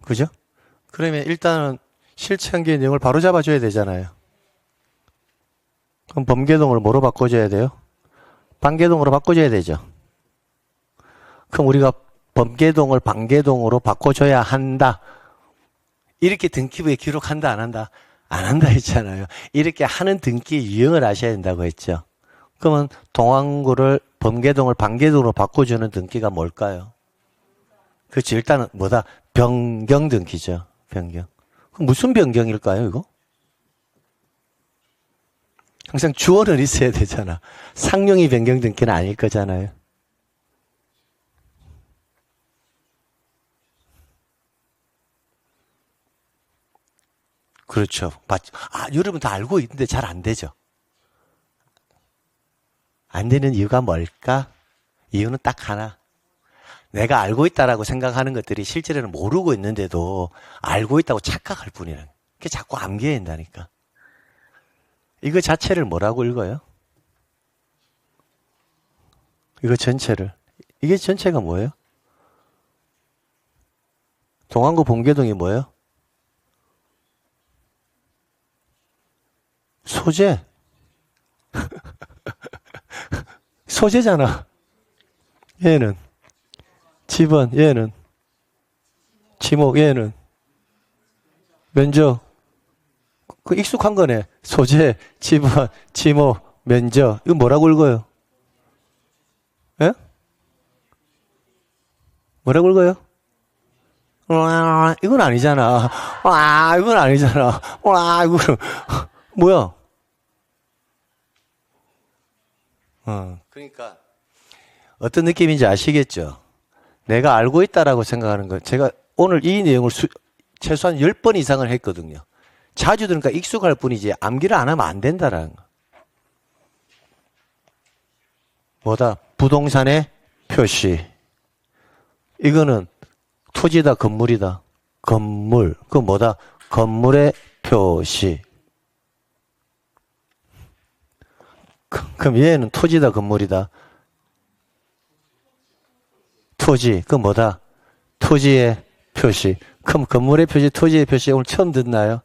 그죠? 그러면 일단은 실체관계 내용을 바로 잡아줘야 되잖아요. 그럼 범계동을 뭐로 바꿔줘야 돼요? 방계동으로 바꿔줘야 되죠. 그럼 우리가 범계동을 방계동으로 바꿔줘야 한다. 이렇게 등기부에 기록한다, 안 한다? 안 한다 했잖아요. 이렇게 하는 등기 유형을 아셔야 된다고 했죠. 그러면 동안구를 범계동을 방계동으로 바꿔주는 등기가 뭘까요? 그렇죠. 일단은 뭐다? 변경 등기죠. 변경. 그럼 무슨 변경일까요, 이거? 항상 주어는 있어야 되잖아. 상용이 변경된 게 아닐 거잖아요. 그렇죠. 맞죠. 여러분 다 알고 있는데 잘 안 되죠. 안 되는 이유가 뭘까? 이유는 딱 하나. 내가 알고 있다라고 생각하는 것들이 실제로는 모르고 있는데도 알고 있다고 착각할 뿐이라는. 그게 자꾸 암기해야 된다니까. 이거 자체를 뭐라고 읽어요? 이거 전체를. 이게 전체가 뭐예요? 동안구 봉계동이 뭐예요? 소재. 소재잖아. 얘는 지번, 얘는 지목, 얘는 면적. 그 익숙한 거네. 소재, 지번, 지목, 면적. 이거 뭐라고 읽어요? 예? 뭐라고 읽어요? 이건 아니잖아. 이건 아니잖아. 이거는 뭐야? 그러니까 어떤 느낌인지 아시겠죠? 내가 알고 있다라고 생각하는 거. 제가 오늘 이 내용을 최소한 10번 이상을 했거든요. 자주 들으니까 익숙할 뿐이지 암기를 안 하면 안 된다라는 거. 뭐다? 부동산의 표시. 이거는 토지다, 건물이다. 건물. 그 뭐다? 건물의 표시. 그럼 얘는 토지다, 건물이다. 토지. 그 뭐다? 토지의 표시. 그럼 건물의 표시, 토지의 표시 오늘 처음 듣나요?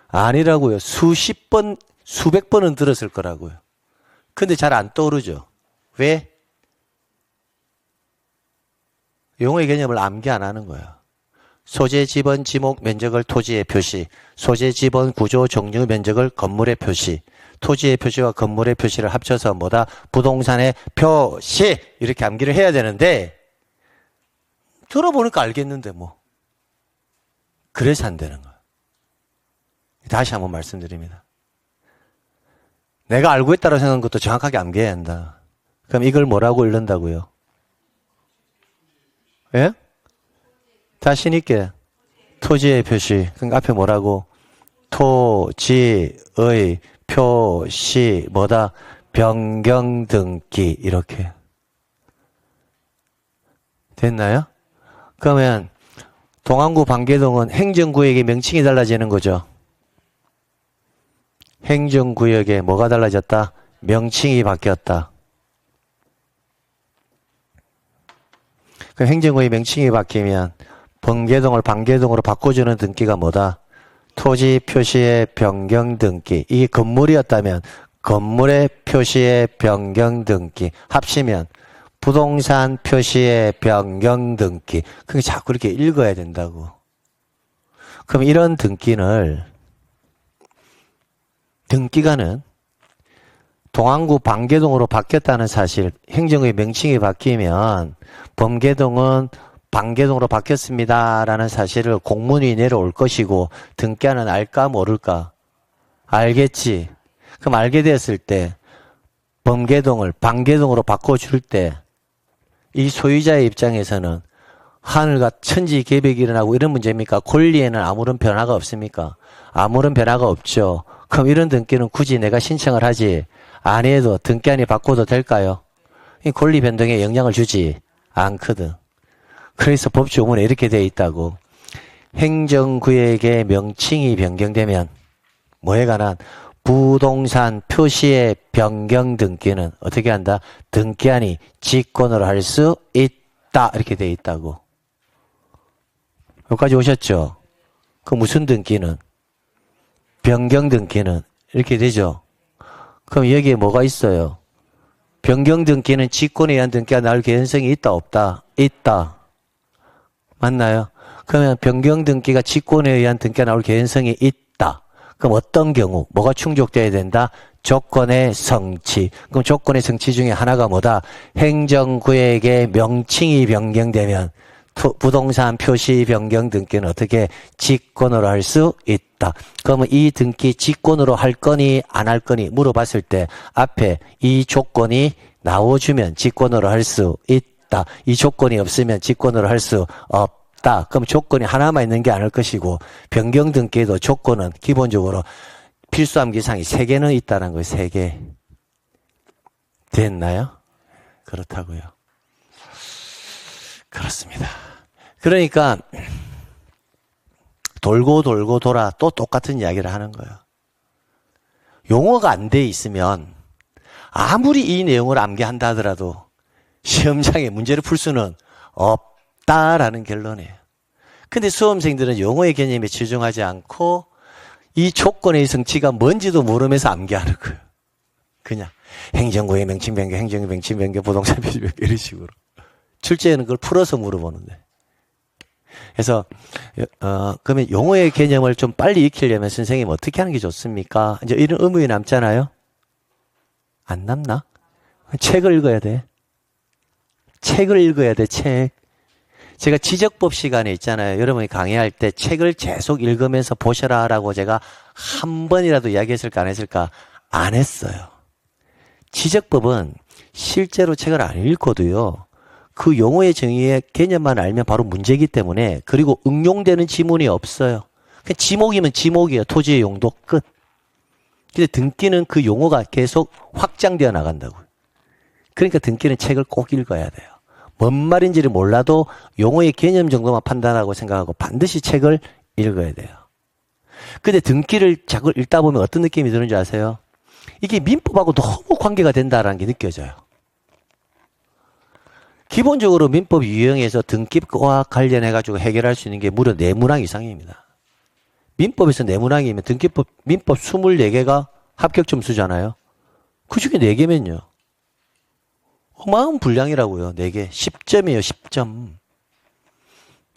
아니라고요. 수십 번, 수백 번은 들었을 거라고요. 근데 잘 안 떠오르죠. 왜? 용어의 개념을 암기 안 하는 거야. 소재, 지번, 지목, 면적을 토지의 표시. 소재, 지번, 구조, 종류, 면적을 건물의 표시. 토지의 표시와 건물의 표시를 합쳐서 뭐다? 부동산의 표시. 이렇게 암기를 해야 되는데 들어보니까 알겠는데 뭐. 그래서 안 되는 거야. 다시 한번 말씀드립니다. 내가 알고 있다고 생각하는 것도 정확하게 암기해야 한다. 그럼 이걸 뭐라고 읽는다고요? 예? 자신 있게. 토지의 표시. 그러니까 앞에 뭐라고? 토지의 표시 뭐다? 변경 등기. 이렇게. 됐나요? 그러면 동안구 방계동은 행정구역의 명칭이 달라지는 거죠. 행정구역에 뭐가 달라졌다? 명칭이 바뀌었다. 그 행정구역의 명칭이 바뀌면 번계동을 방계동으로 바꿔주는 등기가 뭐다? 토지 표시의 변경 등기. 이게 건물이었다면 건물의 표시의 변경 등기. 합치면 부동산 표시의 변경 등기. 그게 자꾸 이렇게 읽어야 된다고. 그럼 이런 등기가는 동안구 방계동으로 바뀌었다는 사실, 행정의 명칭이 바뀌면 범계동은 방계동으로 바뀌었습니다라는 사실을 공문이 내려올 것이고 등기하는 알까 모를까? 알겠지. 그럼 알게 되었을 때 범계동을 방계동으로 바꿔줄 때 이 소유자의 입장에서는 하늘과 천지개벽이 일어나고 이런 문제입니까? 권리에는 아무런 변화가 없습니까? 아무런 변화가 없죠. 그럼 이런 등기는 굳이 내가 신청을 하지 안 해도 등기한이 바꿔도 될까요? 이 권리 변동에 영향을 주지 않거든. 그래서 법조문에 이렇게 되어 있다고. 행정구역의 명칭이 변경되면 뭐에 관한 부동산 표시의 변경 등기는 어떻게 한다? 등기한이 직권으로 할 수 있다. 이렇게 되어 있다고. 여기까지 오셨죠? 그 무슨 등기는? 변경 등기는 이렇게 되죠. 그럼 여기에 뭐가 있어요? 변경 등기는 직권에 의한 등기가 나올 개연성이 있다 없다? 있다. 맞나요? 그러면 변경 등기가 직권에 의한 등기가 나올 개연성이 있다. 그럼 어떤 경우 뭐가 충족돼야 된다? 조건의 성취. 그럼 조건의 성취 중에 하나가 뭐다? 행정구역의 명칭이 변경되면 부동산 표시 변경 등기는 어떻게 직권으로 할 수 있다. 그러면 이 등기 직권으로 할 거니 안 할 거니 물어봤을 때 앞에 이 조건이 나와주면 직권으로 할 수 있다. 이 조건이 없으면 직권으로 할 수 없다. 그럼 조건이 하나만 있는 게 아닐 것이고 변경 등기에도 조건은 기본적으로 필수암 기상이 3개는 있다는 거예요. 3개. 됐나요? 그렇다고요. 그렇습니다. 그러니까 돌고 돌고 돌아 또 똑같은 이야기를 하는 거예요. 용어가 안 돼 있으면 아무리 이 내용을 암기한다 하더라도 시험장에 문제를 풀 수는 없다라는 결론이에요. 근데 수험생들은 용어의 개념에 치중하지 않고 이 조건의 성취가 뭔지도 모르면서 암기하는 거예요. 그냥 행정구의 명칭 변경, 행정의 명칭 변경, 부동산 표시 변경 이런 식으로. 출제에는 그걸 풀어서 물어보는데. 그래서 그러면 용어의 개념을 좀 빨리 익히려면 선생님 어떻게 하는 게 좋습니까? 이제 이런 의문이 남잖아요. 안 남나? 책을 읽어야 돼. 책을 읽어야 돼. 책. 제가 지적법 시간에 있잖아요. 여러분이 강의할 때 책을 계속 읽으면서 보셔라라고 제가 한 번이라도 이야기했을까 안 했을까? 안 했어요. 지적법은 실제로 책을 안 읽고도요. 그 용어의 정의의 개념만 알면 바로 문제이기 때문에 그리고 응용되는 지문이 없어요. 그냥 지목이면 지목이에요. 토지의 용도 끝. 근데 등기는 그 용어가 계속 확장되어 나간다고요. 그러니까 등기는 책을 꼭 읽어야 돼요. 뭔 말인지를 몰라도 용어의 개념 정도만 판단하고 생각하고 반드시 책을 읽어야 돼요. 근데 등기를 자꾸 읽다 보면 어떤 느낌이 드는지 아세요? 이게 민법하고 너무 관계가 된다는 게 느껴져요. 기본적으로 민법 유형에서 등기와 관련해가지고 해결할 수 있는 게 무려 4문항 이상입니다. 민법에서 4문항이면 등기법, 민법 24개가 합격 점수잖아요. 그 중에 4개면요. 어마어마한 분량이라고요. 4개. 10점이에요. 10점.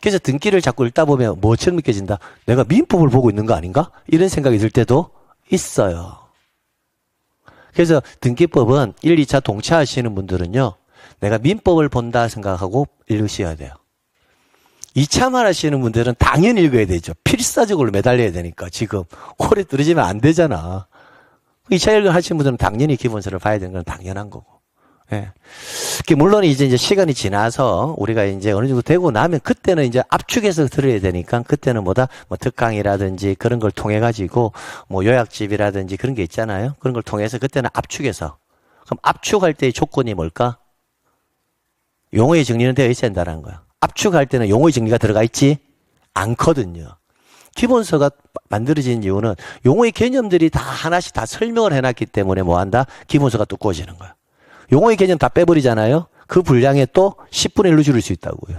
그래서 등기를 자꾸 읽다 보면 뭐처럼 느껴진다? 내가 민법을 보고 있는 거 아닌가? 이런 생각이 들 때도 있어요. 그래서 등기법은 1, 2차 동차하시는 분들은요. 내가 민법을 본다 생각하고 읽으셔야 돼요. 2차만 하시는 분들은 당연히 읽어야 되죠. 필사적으로 매달려야 되니까 지금 오래 떨어지면 안 되잖아. 2차 하시는 분들은 당연히 기본서를 봐야 되는 건 당연한 거고. 예. 물론 이제 시간이 지나서 우리가 이제 어느 정도 되고 나면 그때는 이제 압축해서 들어야 되니까 그때는 뭐다? 뭐 특강이라든지 그런 걸 통해 가지고 뭐 요약집이라든지 그런 게 있잖아요. 그런 걸 통해서 그때는 압축해서. 그럼 압축할 때의 조건이 뭘까? 용어의 정리는 되어 있어야 한다는 거야. 압축할 때는 용어의 정리가 들어가 있지 않거든요. 기본서가 만들어진 이유는 용어의 개념들이 다 하나씩 다 설명을 해놨기 때문에 뭐 한다? 기본서가 두꺼워지는 거야. 용어의 개념 다 빼버리잖아요. 그 분량에 또 10분의 1로 줄일 수 있다고요.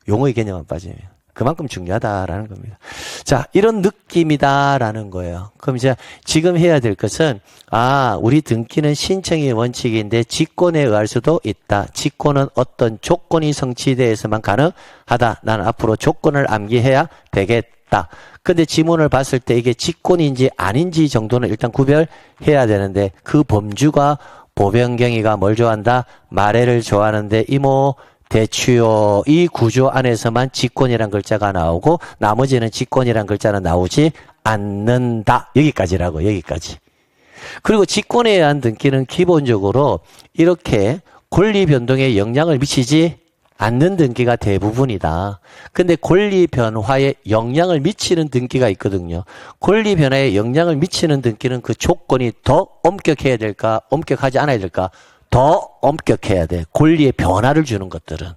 용어의 개념만 빠지면. 그만큼 중요하다라는 겁니다. 자, 이런 느낌이다라는 거예요. 그럼 이제 지금 해야 될 것은 우리 등기는 신청의 원칙인데 직권에 의할 수도 있다. 직권은 어떤 조건이 성취돼야만 가능하다. 나는 앞으로 조건을 암기해야 되겠다. 근데 지문을 봤을 때 이게 직권인지 아닌지 정도는 일단 구별해야 되는데 그 범주가 보병경이가 뭘 좋아한다? 마래를 좋아하는데 이모 대추요. 이 구조 안에서만 직권이란 글자가 나오고 나머지는 직권이란 글자는 나오지 않는다. 여기까지라고. 여기까지. 그리고 직권에 의한 등기는 기본적으로 이렇게 권리 변동에 영향을 미치지 않는 등기가 대부분이다. 근데 권리 변화에 영향을 미치는 등기가 있거든요. 권리 변화에 영향을 미치는 등기는 그 조건이 더 엄격해야 될까? 엄격하지 않아야 될까? 더 엄격해야 돼. 권리의 변화를 주는 것들은.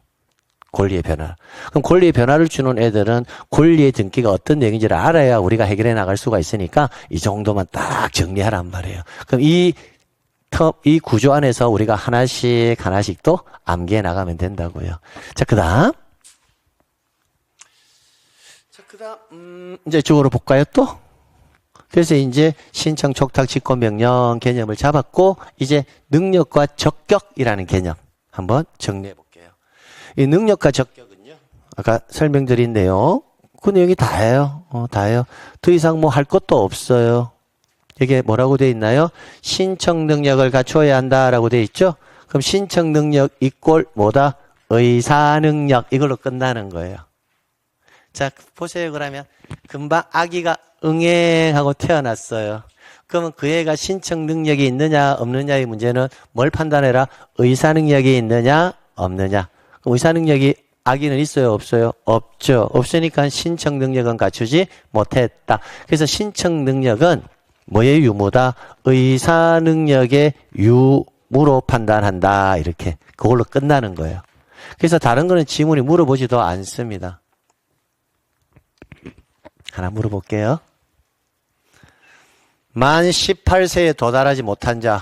권리의 변화. 그럼 권리의 변화를 주는 애들은 권리의 등기가 어떤 내용인지를 알아야 우리가 해결해 나갈 수가 있으니까 이 정도만 딱 정리하란 말이에요. 그럼 이 구조 안에서 우리가 하나씩 또 암기해 나가면 된다고요. 자, 그 다음. 이제 주어로 볼까요, 또? 그래서 이제 신청, 촉탁, 직권, 명령 개념을 잡았고, 이제 능력과 적격이라는 개념 한번 정리해 볼게요. 이 능력과 적격은요, 아까 설명드린 내용, 그 내용이 다예요. 다예요. 더 이상 뭐 할 것도 없어요. 이게 뭐라고 돼 있나요? 신청 능력을 갖춰야 한다라고 돼 있죠? 그럼 신청 능력 이꼴 뭐다? 의사능력 이걸로 끝나는 거예요. 자, 보세요. 그러면 금방 아기가 응애하고 태어났어요. 그러면 그 애가 신청 능력이 있느냐 없느냐의 문제는 뭘 판단해라? 의사능력이 있느냐 없느냐. 그럼 의사능력이 아기는 있어요 없어요? 없죠. 없으니까 신청 능력은 갖추지 못했다. 그래서 신청 능력은 뭐의 유무다? 의사능력의 유무로 판단한다. 이렇게 그걸로 끝나는 거예요. 그래서 다른 거는 지문이 물어보지도 않습니다. 하나 물어볼게요. 만 18세에 도달하지 못한 자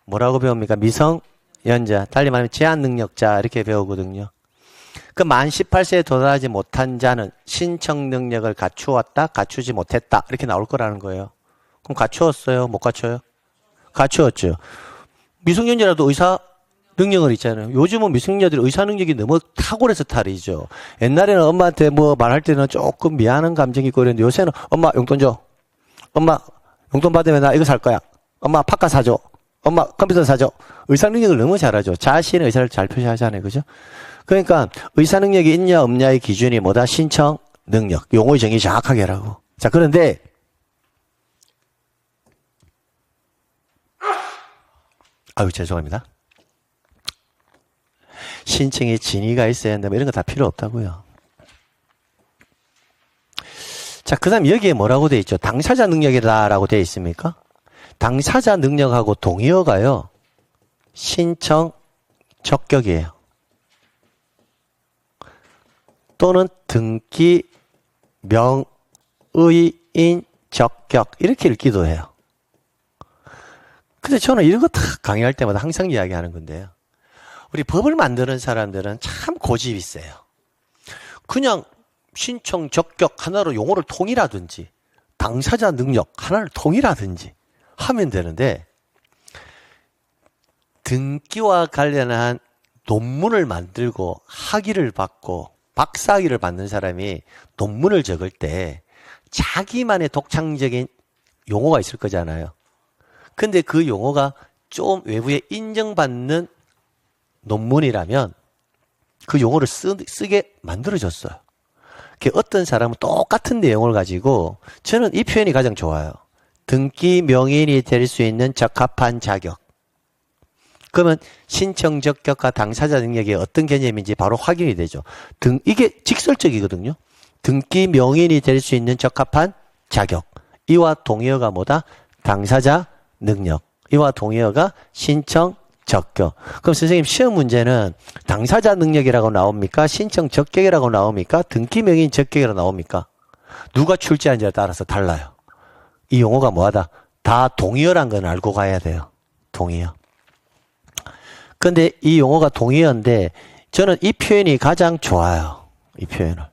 뭐라고 배웁니까? 미성년자, 달리 말하면 제한능력자 이렇게 배우거든요. 그 만 18세에 도달하지 못한 자는 신청 능력을 갖추었다, 갖추지 못했다 이렇게 나올 거라는 거예요. 그럼 갖추었어요? 못 갖춰요? 갖추었죠. 미성년자라도 의사 능력은 있잖아요. 요즘은 미성년자들이 의사 능력이 너무 탁월해서 탈이죠. 옛날에는 엄마한테 뭐 말할 때는 조금 미안한 감정이 있고 그랬는데 요새는 엄마 용돈 줘. 엄마 용돈 받으면 나 이거 살 거야. 엄마 팝카 사줘. 엄마 컴퓨터 사줘. 의사 능력을 너무 잘하죠. 자신의 의사를 잘 표시하잖아요. 그죠? 그러니까 의사 능력이 있냐 없냐의 기준이 뭐다? 신청 능력. 용어의 정의 정확하게 하라고. 자, 그런데 아유 죄송합니다. 신청에 진위가 있어야 한다면 이런 거 다 필요 없다고요. 자, 그 다음 여기에 뭐라고 돼 있죠? 당사자 능력이다라고 돼 있습니까? 당사자 능력하고 동의어가요. 신청 적격이에요. 또는 등기 명의인 적격 이렇게 읽기도 해요. 근데 저는 이런 거 다 강의할 때마다 항상 이야기하는 건데요. 우리 법을 만드는 사람들은 참 고집이 세요. 그냥 신청 적격 하나로 용어를 통일하든지 당사자 능력 하나를 통일하든지 하면 되는데 등기와 관련한 논문을 만들고 학위를 받고 박사학위를 받는 사람이 논문을 적을 때 자기만의 독창적인 용어가 있을 거잖아요. 근데 그 용어가 좀 외부에 인정받는 논문이라면 그 용어를 쓰게 만들어졌어요. 어떤 사람은 똑같은 내용을 가지고 저는 이 표현이 가장 좋아요. 등기 명인이 될 수 있는 적합한 자격. 그러면 신청 적격과 당사자 능력이 어떤 개념인지 바로 확인이 되죠. 이게 직설적이거든요. 등기 명인이 될 수 있는 적합한 자격. 이와 동의어가 뭐다? 당사자 능력. 이와 동의어가 신청 적격. 그럼 선생님 시험 문제는 당사자 능력이라고 나옵니까? 신청 적격이라고 나옵니까? 등기 명인 적격이라고 나옵니까? 누가 출제한지에 따라서 달라요. 이 용어가 뭐하다? 다 동의어란 건 알고 가야 돼요. 동의어. 근데 이 용어가 동의어인데 저는 이 표현이 가장 좋아요. 이 표현을.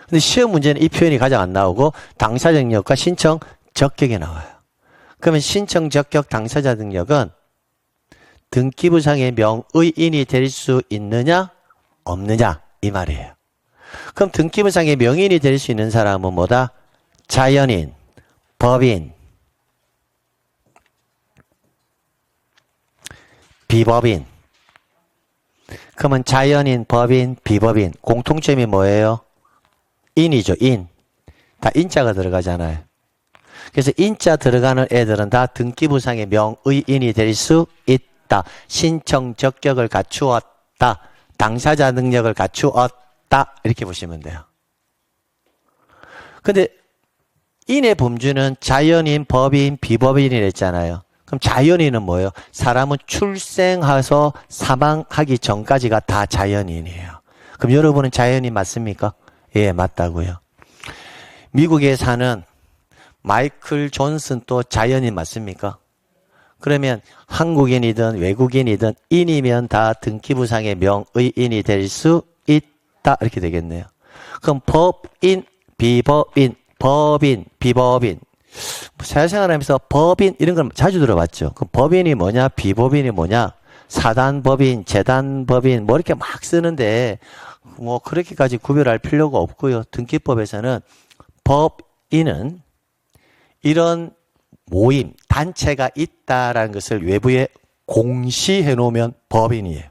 근데 시험 문제는 이 표현이 가장 안 나오고 당사자 능력과 신청 적격이 나와요. 그러면 신청 적격 당사자 능력은 등기부상의 명의인이 될 수 있느냐 없느냐 이 말이에요. 그럼 등기부상의 명의인이 될 수 있는 사람은 뭐다? 자연인, 법인, 비법인. 그러면 자연인, 법인, 비법인 공통점이 뭐예요? 인이죠. 인. 다 인자가 들어가잖아요. 그래서 인자 들어가는 애들은 다 등기부상의 명의인이 될 수 있다. 신청 적격을 갖추었다. 당사자 능력을 갖추었다. 이렇게 보시면 돼요. 근데 인의 범주는 자연인, 법인, 비법인이 됐잖아요. 그럼 자연인은 뭐예요? 사람은 출생해서 사망하기 전까지가 다 자연인이에요. 그럼 여러분은 자연인 맞습니까? 예, 맞다고요. 미국에 사는 마이클 존슨도 자연인 맞습니까? 그러면 한국인이든 외국인이든 인이면 다 등기부상의 명의인이 될 수 있다. 이렇게 되겠네요. 그럼 법인, 비법인, 법인, 비법인. 사회생활하면서 법인 이런 걸 자주 들어봤죠. 그럼 법인이 뭐냐, 비법인이 뭐냐, 사단법인, 재단법인 뭐 이렇게 막 쓰는데 뭐 그렇게까지 구별할 필요가 없고요. 등기법에서는 법인은 이런 모임, 단체가 있다라는 것을 외부에 공시해 놓으면 법인이에요.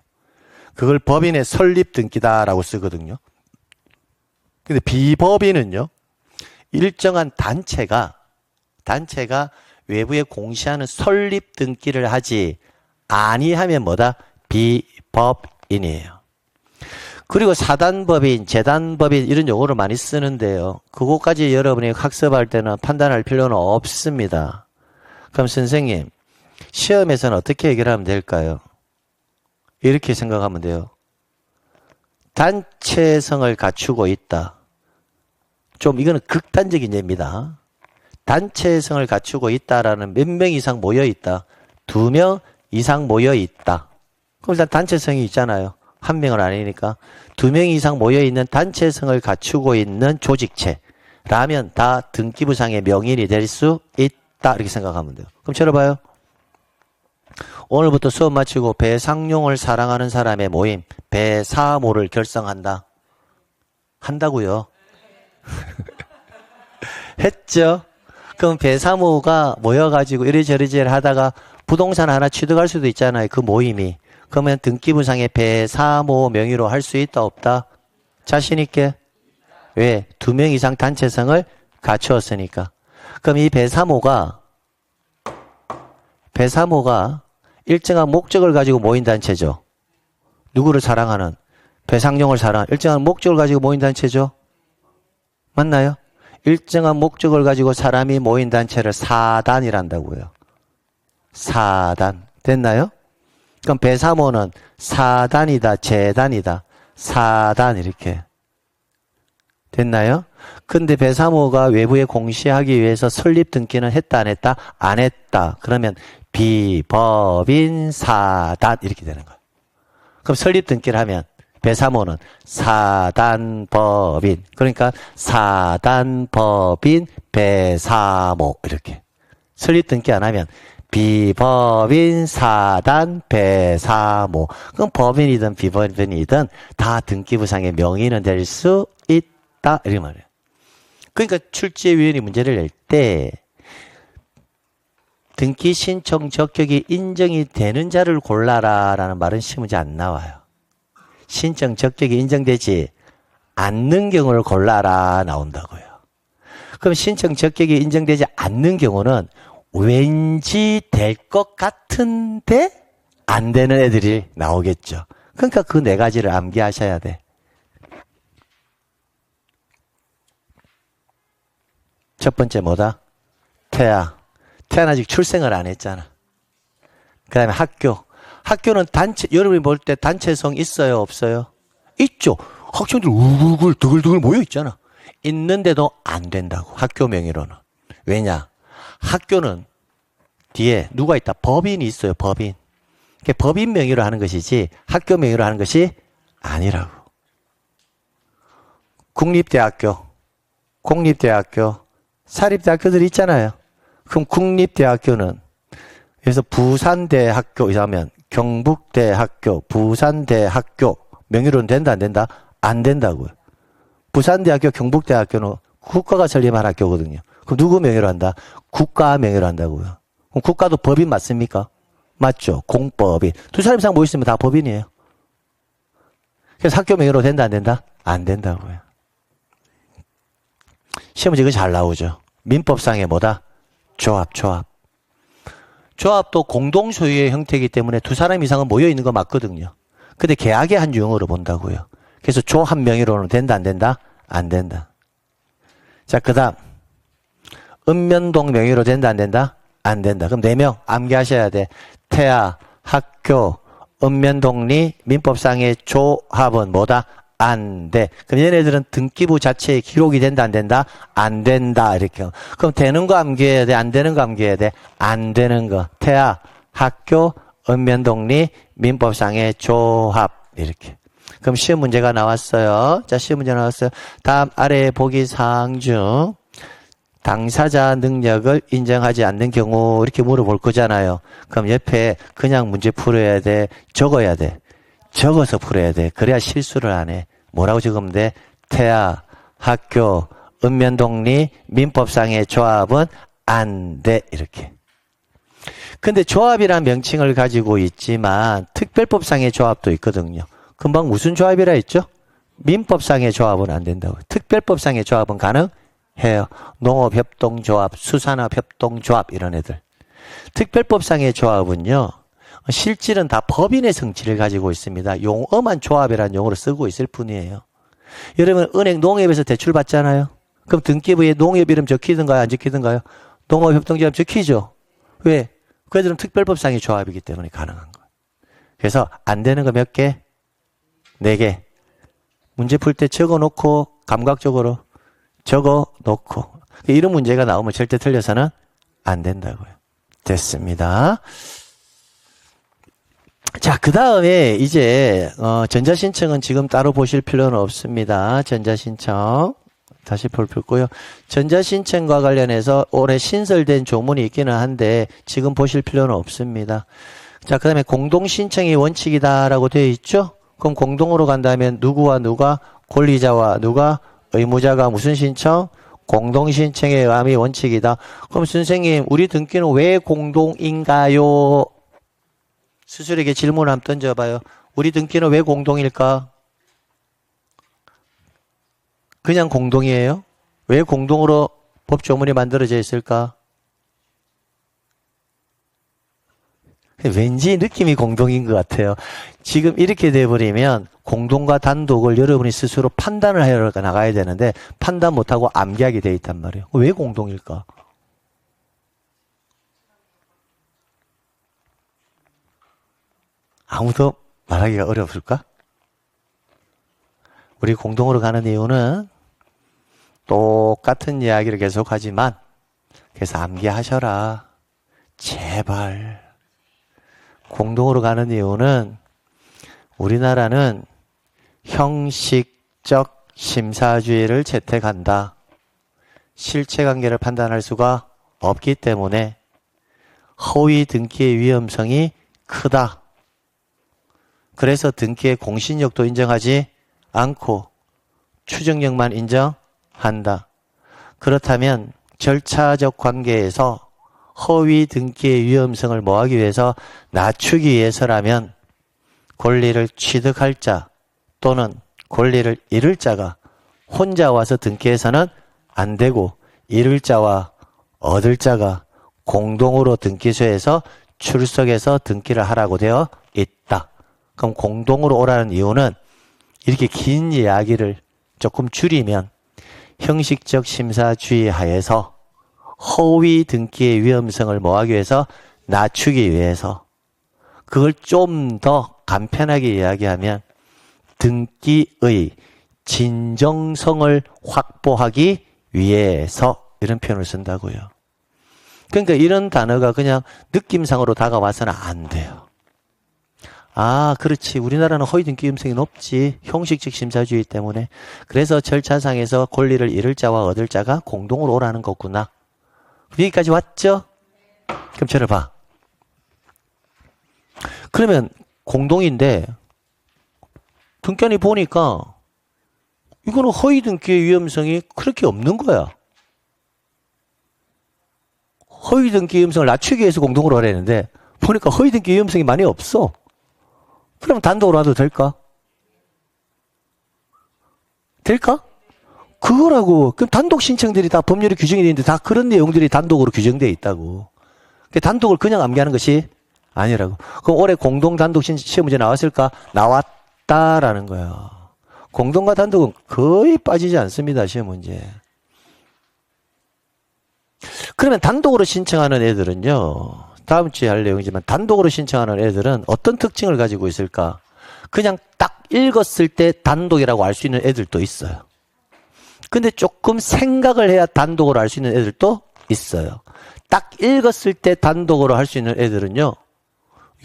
그걸 법인의 설립 등기다라고 쓰거든요. 근데 비법인은요, 일정한 단체가 외부에 공시하는 설립 등기를 하지 아니하면 뭐다? 비법인이에요. 그리고 사단법인, 재단법인 이런 용어를 많이 쓰는데요. 그것까지 여러분이 학습할 때는 판단할 필요는 없습니다. 그럼 선생님, 시험에서는 어떻게 해결하면 될까요? 이렇게 생각하면 돼요. 단체성을 갖추고 있다. 좀 이거는 극단적인 예입니다. 단체성을 갖추고 있다라는 몇 명 이상 모여 있다. 2명 이상 모여 있다. 그럼 일단 단체성이 있잖아요. 한 명은 아니니까. 2명 이상 모여 있는 단체성을 갖추고 있는 조직체라면 다 등기부상의 명인이 될 수 있다. 이렇게 생각하면 돼요. 그럼 들어봐요. 오늘부터 수업 마치고 배상용을 사랑하는 사람의 모임, 배사모를 결성한다. 한다고요. 했죠? 그럼 배사모가 모여가지고 이리저리 하다가 부동산 하나 취득할 수도 있잖아요. 그 모임이. 그러면 등기부상의 배사모 명의로 할 수 있다 없다? 자신 있게? 왜? 2명 이상 단체성을 갖추었으니까. 그럼 이 배사모가 일정한 목적을 가지고 모인 단체죠. 누구를 사랑하는? 배상용을 사랑하는 일정한 목적을 가지고 모인 단체죠. 맞나요? 일정한 목적을 가지고 사람이 모인 단체를 사단이란다고요. 사단. 됐나요? 그럼 배사모는 사단이다, 재단이다. 사단 이렇게. 됐나요? 근데 배사모가 외부에 공시하기 위해서 설립 등기는 했다, 안 했다? 안 했다. 그러면 비법인 사단 이렇게 되는 거예요. 그럼 설립 등기를 하면 배사모는 사단법인. 그러니까 사단법인 배사모 이렇게. 설립 등기 안 하면 비법인 사단 배사모. 그럼 법인이든 비법인이든 다 등기부상의 명의는 될 수 있다. 이렇게 말해요. 그러니까 출제위원이 문제를 낼 때 등기 신청 적격이 인정이 되는 자를 골라라 라는 말은 시험 문제 안 나와요. 신청 적격이 인정되지 않는 경우를 골라라 나온다고요. 그럼 신청 적격이 인정되지 않는 경우는 왠지 될 것 같은데 안 되는 애들이 나오겠죠. 그러니까 그 4가지를 암기하셔야 돼. 첫 번째 뭐다? 태아. 태아는 아직 출생을 안 했잖아. 그 다음에 학교. 학교는 단체, 여러분이 볼 때 단체성 있어요, 없어요? 있죠. 학생들 우글우글 드글드글 모여 있잖아. 있는데도 안 된다고. 학교 명의로는. 왜냐? 학교는 뒤에 누가 있다? 법인이 있어요, 법인. 법인 명의로 하는 것이지 학교 명의로 하는 것이 아니라고. 국립대학교, 공립대학교, 사립대학교들이 있잖아요. 그럼 국립대학교는 그래서 부산대학교 이라면 경북대학교, 부산대학교 명의로는 된다, 안 된다? 안 된다고요. 부산대학교, 경북대학교는 국가가 설립한 학교거든요. 그럼 누구 명의로 한다? 국가 명의로 한다고요. 그럼 국가도 법인 맞습니까? 맞죠. 공법인. 2사람 이상 모였으면 다 법인이에요. 그래서 학교 명의로 된다, 안 된다? 안 된다고요. 시험은 이거 잘 나오죠. 민법상의 뭐다? 조합. 조합도 공동소유의 형태이기 때문에 2사람 이상은 모여있는 거 맞거든요. 근데 계약의 한 유형으로 본다고요. 그래서 조 한 명의로는 된다, 안 된다? 안 된다. 자, 그 다음. 읍면동 명의로 된다, 안 된다? 안 된다. 그럼 4명 암기하셔야 돼. 태아, 학교, 읍면동리, 민법상의 조합은 뭐다? 안 돼. 그럼 얘네들은 등기부 자체에 기록이 된다, 안 된다? 안 된다. 이렇게. 그럼 되는 거 암기해야 돼? 안 되는 거 암기해야 돼? 안 되는 거. 태아, 학교, 읍면동리, 민법상의 조합. 이렇게. 그럼 시험 문제가 나왔어요. 자, 시험 문제 나왔어요. 다음 아래 보기 사항 중 당사자 능력을 인정하지 않는 경우 이렇게 물어볼 거잖아요. 그럼 옆에 그냥 문제 풀어야 돼? 적어야 돼? 적어서 풀어야 돼. 그래야 실수를 안 해. 뭐라고 적으면 돼? 태아, 학교, 읍면동리, 민법상의 조합은 안 돼. 이렇게. 근데 조합이라는 명칭을 가지고 있지만 특별법상의 조합도 있거든요. 금방 무슨 조합이라 했죠? 민법상의 조합은 안 된다고. 특별법상의 조합은 가능해요. 농업협동조합, 수산업협동조합 이런 애들. 특별법상의 조합은요. 실질은 다 법인의 성질을 가지고 있습니다. 용어만 조합이라는 용어로 쓰고 있을 뿐이에요. 여러분 은행 농협에서 대출 받잖아요. 그럼 등기부에 농협 이름 적히든가요? 안 적히든가요? 농업협동조합 적히죠. 왜? 그 애들은 특별법상의 조합이기 때문에 가능한 거예요. 그래서 안 되는 거 몇 개? 4개. 문제 풀 때 적어놓고 감각적으로 적어놓고 이런 문제가 나오면 절대 틀려서는 안 된다고요. 됐습니다. 자, 그 다음에 이제 전자신청은 지금 따로 보실 필요는 없습니다. 전자신청 다시 볼 필요고요. 전자신청과 관련해서 올해 신설된 조문이 있기는 한데 지금 보실 필요는 없습니다. 자, 그 다음에 공동신청이 원칙이다라고 되어 있죠. 그럼 공동으로 간다면 누구와 누가? 권리자와 누가? 의무자가 무슨 신청? 공동신청에 의함이 원칙이다. 그럼 선생님 우리 등기는 왜 공동인가요? 스스로에게 질문을 한번 던져봐요. 우리 등기는 왜 공동일까? 그냥 공동이에요? 왜 공동으로 법조문이 만들어져 있을까? 왠지 느낌이 공동인 것 같아요. 지금 이렇게 돼버리면 공동과 단독을 여러분이 스스로 판단을 하러 나가야 되는데 판단 못하고 암기하게 돼 있단 말이에요. 왜 공동일까? 아무도 말하기가 어려울까? 우리 공동으로 가는 이유는 똑같은 이야기를 계속하지만 그래서 암기하셔라. 제발. 공동으로 가는 이유는 우리나라는 형식적 심사주의를 채택한다. 실체관계를 판단할 수가 없기 때문에 허위 등기의 위험성이 크다. 그래서 등기의 공신력도 인정하지 않고 추정력만 인정한다. 그렇다면 절차적 관계에서 허위 등기의 위험성을 뭐하기 위해서 낮추기 위해서라면 권리를 취득할 자 또는 권리를 잃을 자가 혼자 와서 등기해서는 안 되고 잃을 자와 얻을 자가 공동으로 등기소에서 출석해서 등기를 하라고 되어 있다. 그럼 공동으로 오라는 이유는 이렇게 긴 이야기를 조금 줄이면 형식적 심사주의 하에서 허위 등기의 위험성을 뭐하기 위해서 낮추기 위해서 그걸 좀 더 간편하게 이야기하면 등기의 진정성을 확보하기 위해서 이런 표현을 쓴다고요. 그러니까 이런 단어가 그냥 느낌상으로 다가와서는 안 돼요. 아, 그렇지. 우리나라는 허위 등기 위험성이 높지. 형식적 심사주의 때문에. 그래서 절차상에서 권리를 잃을 자와 얻을 자가 공동으로 오라는 거구나. 여기까지 왔죠? 그럼 저를 봐. 그러면 공동인데 등기관이 보니까 이거는 허위 등기의 위험성이 그렇게 없는 거야. 허위 등기 위험성을 낮추기 위해서 공동으로 하려는데 보니까 허위 등기 위험성이 많이 없어. 그럼 단독으로 해도 될까? 될까? 그거라고. 그럼 단독 신청들이 다 법률에 규정이 되어 있는데 다 그런 내용들이 단독으로 규정되어 있다고. 단독을 그냥 암기하는 것이 아니라고. 그럼 올해 공동 단독 시험 문제 나왔을까? 나왔다라는 거예요. 공동과 단독은 거의 빠지지 않습니다. 시험 문제. 그러면 단독으로 신청하는 애들은요. 다음 주에 할 내용이지만 단독으로 신청하는 애들은 어떤 특징을 가지고 있을까? 그냥 딱 읽었을 때 단독이라고 알 수 있는 애들도 있어요. 근데 조금 생각을 해야 단독으로 알 수 있는 애들도 있어요. 딱 읽었을 때 단독으로 할 수 있는 애들은요.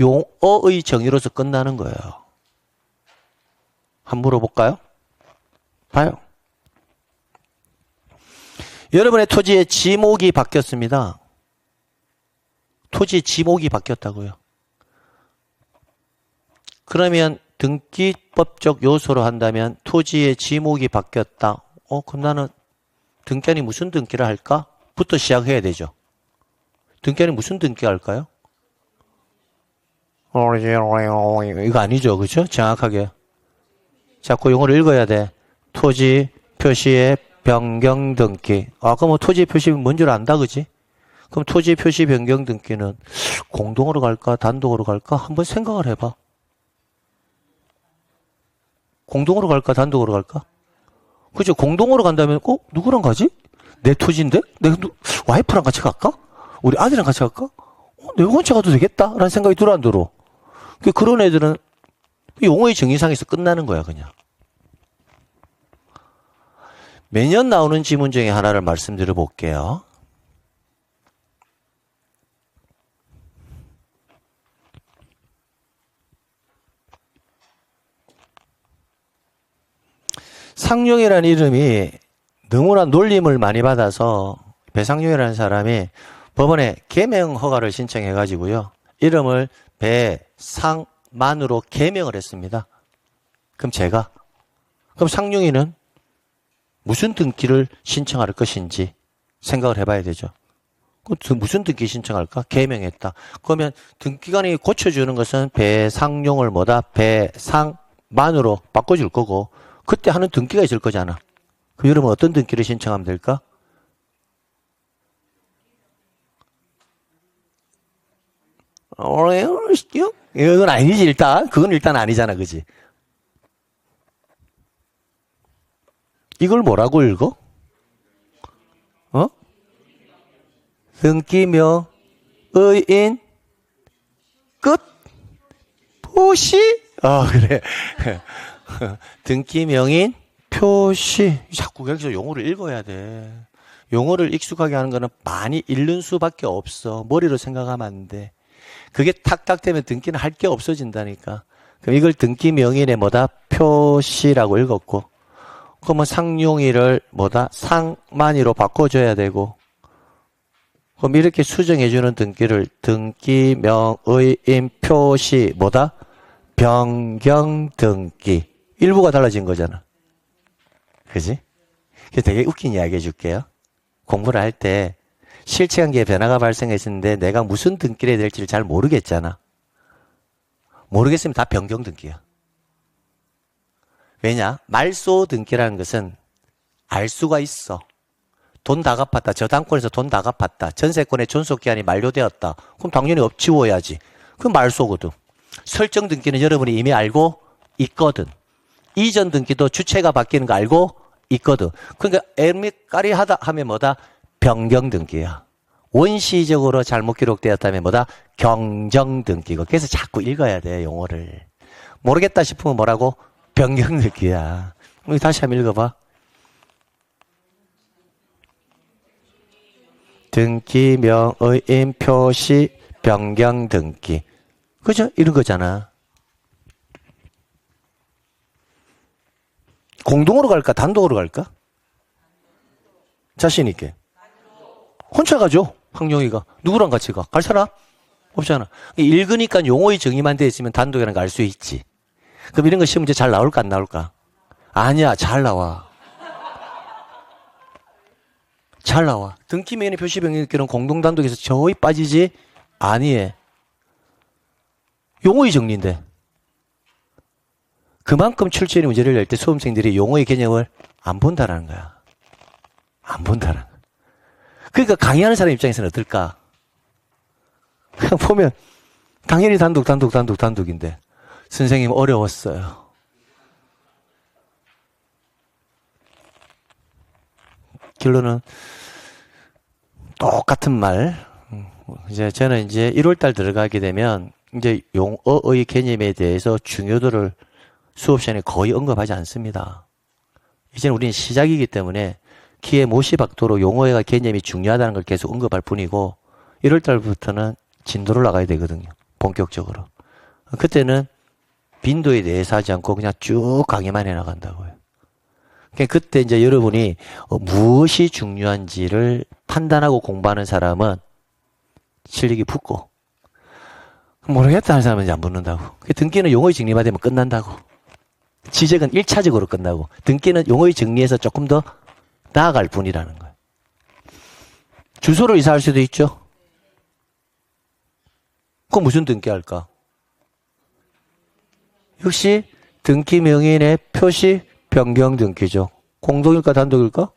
용어의 정의로서 끝나는 거예요. 한번 물어볼까요? 봐요. 여러분의 토지의 지목이 바뀌었습니다. 토지의 지목이 바뀌었다고요. 그러면 등기법적 요소로 한다면 토지의 지목이 바뀌었다. 그럼 나는 등기관이 무슨 등기를 할까? 부터 시작해야 되죠. 등기관이 무슨 등기 할까요? 이거 아니죠. 그죠? 정확하게. 자꾸 용어를 읽어야 돼. 토지 표시의 변경 등기. 아까 뭐 토지 표시 뭔 줄 안다, 그지? 그럼 토지 표시 변경 등기는 공동으로 갈까, 단독으로 갈까? 한번 생각을 해봐. 공동으로 갈까, 단독으로 갈까? 그죠? 공동으로 간다면, 누구랑 가지? 내 토지인데? 와이프랑 같이 갈까? 우리 아들이랑 같이 갈까? 내가 혼자 가도 되겠다? 라는 생각이 들어, 안 들어? 그런 애들은 용어의 정의상에서 끝나는 거야, 그냥. 매년 나오는 지문 중에 하나를 말씀드려 볼게요. 상용이라는 이름이 너무나 놀림을 많이 받아서 배상용이라는 사람이 법원에 개명 허가를 신청해 가지고요. 이름을 배상만으로 개명을 했습니다. 그럼 그럼 상용이는 무슨 등기를 신청할 것인지 생각을 해봐야 되죠. 무슨 등기 신청할까? 개명했다. 그러면 등기관이 고쳐주는 것은 배상용을 배상만으로 바꿔줄 거고 그때 하는 등기가 있을 거잖아. 그럼 여러분 어떤 등기를 신청하면 될까? 이건 아니지, 일단. 그건 일단 아니잖아, 그지? 이걸 뭐라고 읽어? 등기명, 의인, 끝, 표시? 그래. 등기명인, 표시. 자꾸 여기서 용어를 읽어야 돼. 용어를 익숙하게 하는 거는 많이 읽는 수밖에 없어. 머리로 생각하면 안 돼. 그게 탁탁 되면 등기는 할 게 없어진다니까. 그럼 이걸 등기명인의 표시라고 읽었고, 그러면 상용이를 상만이로 바꿔줘야 되고, 그럼 이렇게 수정해주는 등기를 등기명의인 표시 변경 등기. 일부가 달라진 거잖아. 그지? 되게 웃긴 이야기 해줄게요. 공부를 할 때 실체관계에 변화가 발생했는데 내가 무슨 등기를 해야 될지를 잘 모르겠잖아. 모르겠으면 다 변경 등기야. 왜냐? 말소 등기라는 것은 알 수가 있어. 돈 다 갚았다. 저당권에서 돈 다 갚았다. 전세권의 존속기한이 만료되었다. 그럼 당연히 엎치워야지. 그럼 말소거든. 설정 등기는 여러분이 이미 알고 있거든. 이전 등기도 주체가 바뀌는 거 알고 있거든. 그러니까 애미까리하다 하면 변경 등기야. 원시적으로 잘못 기록되었다면 경정 등기고. 그래서 자꾸 읽어야 돼, 용어를. 모르겠다 싶으면 뭐라고? 변경 등기야. 다시 한번 읽어봐. 등기명의인 표시 변경 등기. 그죠? 이런 거잖아. 공동으로 갈까? 단독으로 갈까? 자신 있게. 혼자 가죠. 황용이가. 누구랑 같이 가? 갈 사람? 없잖아. 읽으니까 용어의 정의만 돼 있으면 단독이라는 거 알 수 있지. 그럼 이런 거 시험 문제 잘 나올까 안 나올까? 아니야. 잘 나와. 잘 나와. 등기명의 표시 변경 등기는 공동 단독에서 저의 빠지지 아니에. 용어의 정리인데. 그만큼 출제인이 문제를 낼 때 수험생들이 용어의 개념을 안 본다라는 거야. 안 본다라는 거야. 그러니까 강의하는 사람 입장에서는 어떨까? 그냥 보면 당연히 단독인데 선생님 어려웠어요. 결론은 똑같은 말. 저는 이제 1월달 들어가게 되면 이제 용어의 개념에 대해서 중요도를 수업 시간에 거의 언급하지 않습니다. 이제는 우리는 시작이기 때문에 키에 못이 박도록 용어의 개념이 중요하다는 걸 계속 언급할 뿐이고 1월달부터는 진도를 나가야 되거든요. 본격적으로. 그때는 빈도에 대해서 하지 않고 그냥 쭉 강의만 해나간다고요. 그러니까 그때 이제 여러분이 무엇이 중요한지를 판단하고 공부하는 사람은 실력이 붙고 모르겠다 하는 사람은 이제 안 붙는다고. 등기는 용어의 정리만 되면 끝난다고. 지적은 1차적으로 끝나고 등기는 용어의 정리에서 조금 더 나아갈 뿐이라는 거예요. 주소를 이사할 수도 있죠. 그럼 무슨 등기할까? 역시 등기 명인의 표시 변경 등기죠. 공동일까 단독일까?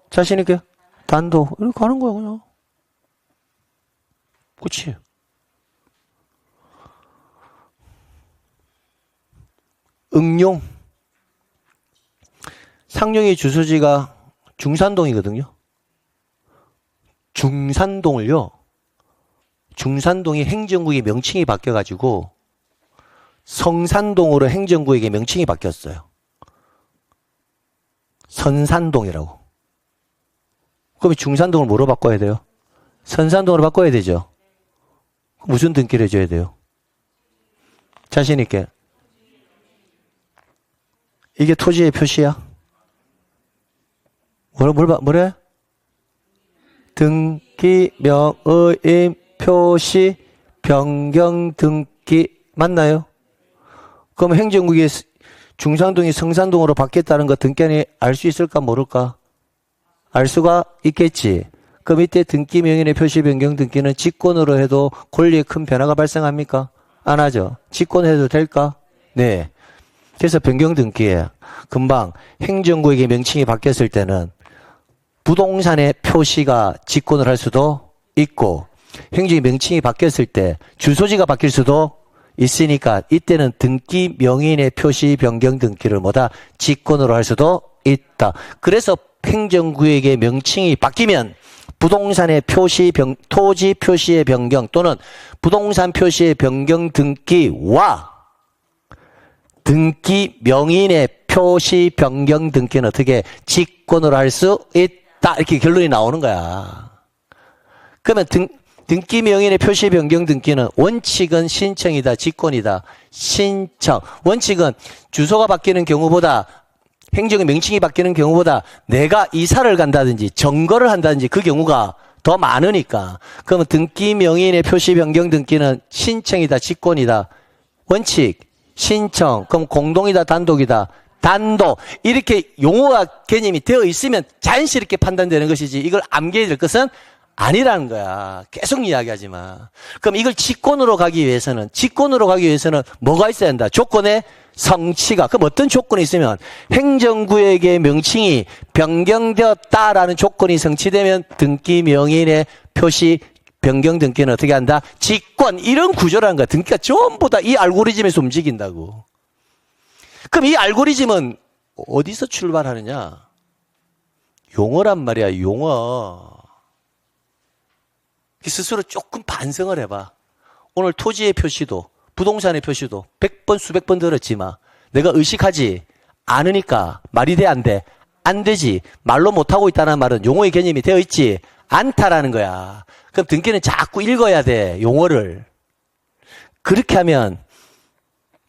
자신 있게 단독 이렇게 가는 거야 그냥. 그치? 응용. 상용의 주소지가 중산동이거든요. 중산동을요. 중산동이 행정구역의 명칭이 바뀌어가지고 성산동으로 행정구역의 명칭이 바뀌었어요. 선산동이라고. 그럼 중산동을 뭐로 바꿔야 돼요? 선산동으로 바꿔야 되죠. 무슨 등기를 해줘야 돼요? 자신 있게. 이게 토지의 표시야? 뭐래? 등기, 명의인, 표시, 변경, 등기 맞나요? 그럼 행정구역이 중산동이 성산동으로 바뀌었다는 거 등기관이 알 수 있을까 모를까? 알 수가 있겠지. 그럼 이때 등기 명인의 표시 변경 등기는 직권으로 해도 권리에 큰 변화가 발생합니까? 안 하죠. 직권해도 될까? 네. 그래서 변경 등기에 금방 행정구역의 명칭이 바뀌었을 때는 부동산의 표시가 직권을 할 수도 있고 행정의 명칭이 바뀌었을 때 주소지가 바뀔 수도 있으니까 이때는 등기 명인의 표시 변경 등기를 뭐다? 직권으로 할 수도 있다. 그래서 행정구역의 명칭이 바뀌면 부동산의 토지 표시의 변경 또는 부동산 표시의 변경 등기와 등기 명인의 표시 변경 등기는 어떻게 직권으로 할 수 있다. 이렇게 결론이 나오는 거야. 그러면 등기 명인의 표시 변경 등기는 원칙은 신청이다, 직권이다. 신청. 원칙은 주소가 바뀌는 경우보다 행정의 명칭이 바뀌는 경우보다 내가 이사를 간다든지 정거를 한다든지 그 경우가 더 많으니까. 그러면 등기 명인의 표시 변경 등기는 신청이다, 직권이다. 원칙, 신청. 그럼 공동이다, 단독이다. 단독. 이렇게 용어와 개념이 되어 있으면 자연스럽게 판단되는 것이지 이걸 암기해야 될 것은 아니라는 거야. 계속 이야기하지 마. 그럼 이걸 직권으로 가기 위해서는 뭐가 있어야 한다? 조건의 성취가. 그럼 어떤 조건이 있으면 행정구역의 명칭이 변경되었다라는 조건이 성취되면 등기 명인의 표시 변경 등기는 어떻게 한다? 직권. 이런 구조라는 거야. 등기가 전부 다 이 알고리즘에서 움직인다고. 그럼 이 알고리즘은 어디서 출발하느냐? 용어란 말이야. 용어. 스스로 조금 반성을 해봐. 오늘 토지의 표시도 부동산의 표시도 100번 수백 번 들었지만 내가 의식하지 않으니까 말이 돼 안 돼? 안 되지. 말로 못하고 있다는 말은 용어의 개념이 되어 있지 않다라는 거야. 그럼 등기는 자꾸 읽어야 돼. 용어를. 그렇게 하면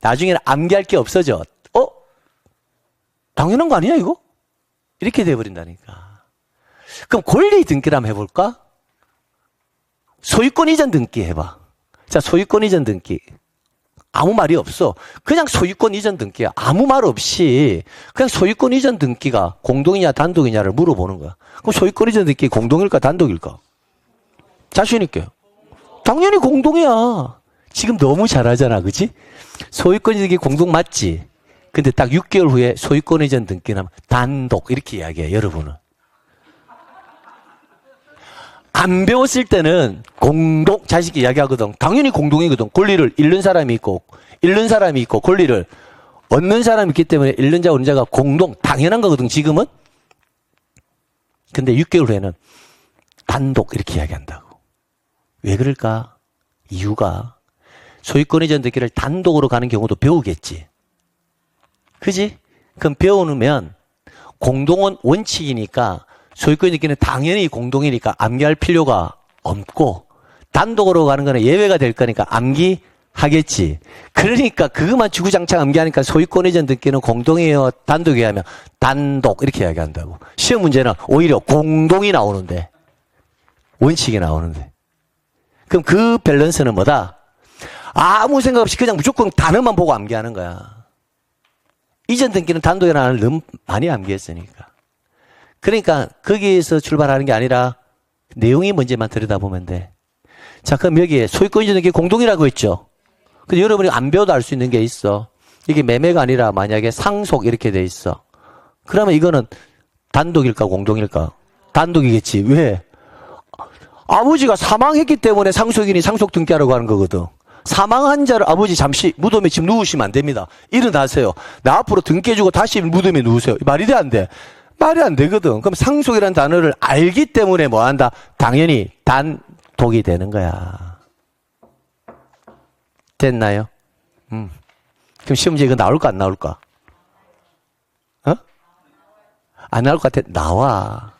나중에는 암기할 게 없어져. 당연한 거 아니야 이거? 이렇게 돼버린다니까. 그럼 권리 등기를 한번 해볼까? 소유권 이전 등기 해봐. 자, 소유권 이전 등기. 아무 말이 없어. 그냥 소유권 이전 등기야. 아무 말 없이 그냥 소유권 이전 등기가 공동이냐 단독이냐를 물어보는 거야. 그럼 소유권 이전 등기 공동일까 단독일까? 자신 있게. 당연히 공동이야. 지금 너무 잘하잖아. 그치? 소유권 이전 등기 공동 맞지? 근데 딱 6개월 후에 소유권 이전 등기는 하면 단독 이렇게 이야기해. 여러분은. 안 배웠을 때는 공동, 자식이 이야기하거든. 당연히 공동이거든. 권리를 잃는 사람이 있고, 권리를 얻는 사람이 있기 때문에 잃는 자, 얻는 자가 공동, 당연한 거거든, 지금은. 근데 6개월 후에는 단독, 이렇게 이야기한다고. 왜 그럴까? 이유가 소유권 이전 등기를 단독으로 가는 경우도 배우겠지. 그지? 그럼 배우면 공동은 원칙이니까 소유권 등기는 당연히 공동이니까 암기할 필요가 없고 단독으로 가는 거는 예외가 될 거니까 암기하겠지. 그러니까 그것만 주구장창 암기하니까 소유권 이전 등기는 공동이에요 단독이에요 하면 단독 이렇게 이야기한다고. 시험 문제는 오히려 공동이 나오는데 원칙이 나오는데 그럼 그 밸런스는 뭐다? 아무 생각 없이 그냥 무조건 단어만 보고 암기하는 거야. 이전 등기는 단독이라는 걸 너무 많이 암기했으니까. 그러니까 거기에서 출발하는 게 아니라 내용이 문제만 들여다보면 돼. 자, 그럼 여기에 소유권 이전 등기 공동이라고 했죠. 근데 여러분이 안 배워도 알 수 있는 게 있어. 이게 매매가 아니라 만약에 상속 이렇게 돼 있어. 그러면 이거는 단독일까 공동일까? 단독이겠지. 왜? 아버지가 사망했기 때문에 상속인이 상속 등기하라고 하는 거거든. 사망한 자를 아버지 잠시 무덤에 지금 누우시면 안 됩니다. 일어나세요. 나 앞으로 등기해주고 다시 무덤에 누우세요. 말이 돼, 안 돼? 말이 안 되거든. 그럼 상속이라는 단어를 알기 때문에 뭐 한다? 당연히 단독이 되는 거야. 됐나요? 그럼 시험지에 이거 나올까 안 나올까? 어? 안 나올 것 같아. 나와.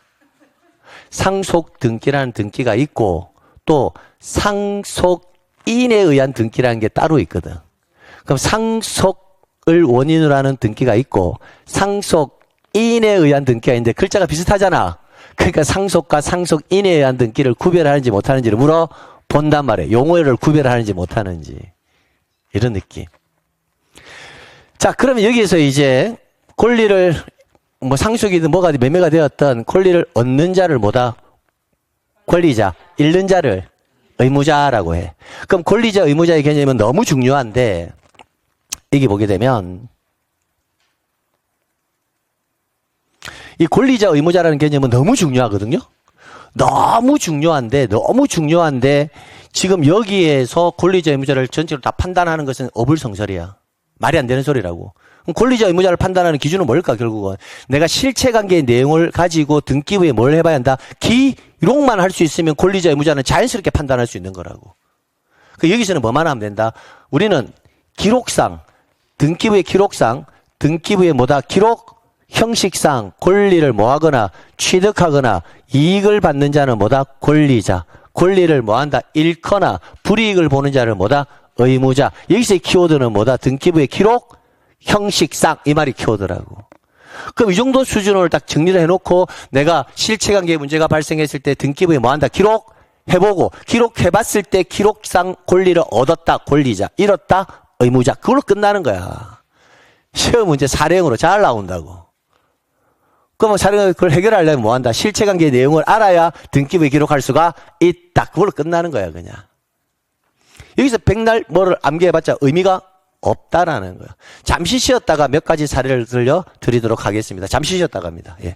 상속 등기라는 등기가 있고 또 상속인에 의한 등기라는 게 따로 있거든. 그럼 상속을 원인으로 하는 등기가 있고 상속인에 의한 등기가 있는데 글자가 비슷하잖아. 그러니까 상속과 상속인에 의한 등기를 구별하는지 못하는지를 물어본단 말이에요. 용어를 구별하는지 못하는지. 이런 느낌. 자, 그러면 여기에서 이제 권리를 뭐 상속이든 뭐가 매매가 되었던 권리를 얻는 자를 뭐다? 권리자, 잃는 자를 의무자라고 해. 그럼 권리자, 의무자의 개념은 너무 중요한데 여기 보게 되면 이 권리자, 의무자라는 개념은 너무 중요하거든요. 너무 중요한데 지금 여기에서 권리자, 의무자를 전체로 다 판단하는 것은 어불성설이야. 말이 안 되는 소리라고. 그럼 권리자, 의무자를 판단하는 기준은 뭘까, 결국은? 내가 실체관계의 내용을 가지고 등기부에 뭘 해봐야 한다? 기록만 할 수 있으면 권리자, 의무자는 자연스럽게 판단할 수 있는 거라고. 여기서는 뭐만 하면 된다? 우리는 기록상, 등기부의 기록상, 등기부의 뭐다? 기록 형식상 권리를 뭐하거나 취득하거나 이익을 받는 자는 뭐다? 권리자. 권리를 뭐한다? 잃거나 불이익을 보는 자를 뭐다? 의무자. 여기서의 키워드는 뭐다? 등기부의 기록 형식상, 이 말이 키워드라고. 그럼 이 정도 수준을 딱 정리를 해놓고 내가 실체관계에 문제가 발생했을 때 등기부에 뭐한다? 기록해보고 기록해봤을 때 기록상 권리를 얻었다, 권리자. 잃었다, 의무자. 그걸로 끝나는 거야. 시험 문제 사례형으로 잘 나온다고. 그럼 사례형을 그걸 해결하려면 뭐한다? 실체관계의 내용을 알아야 등기부에 기록할 수가 있다. 그걸로 끝나는 거야, 그냥. 여기서 백날 뭐를 암기해봤자 의미가 없다라는 거예요. 잠시 쉬었다가 몇 가지 사례를 들려드리도록 하겠습니다. 잠시 쉬었다가 합니다. 예.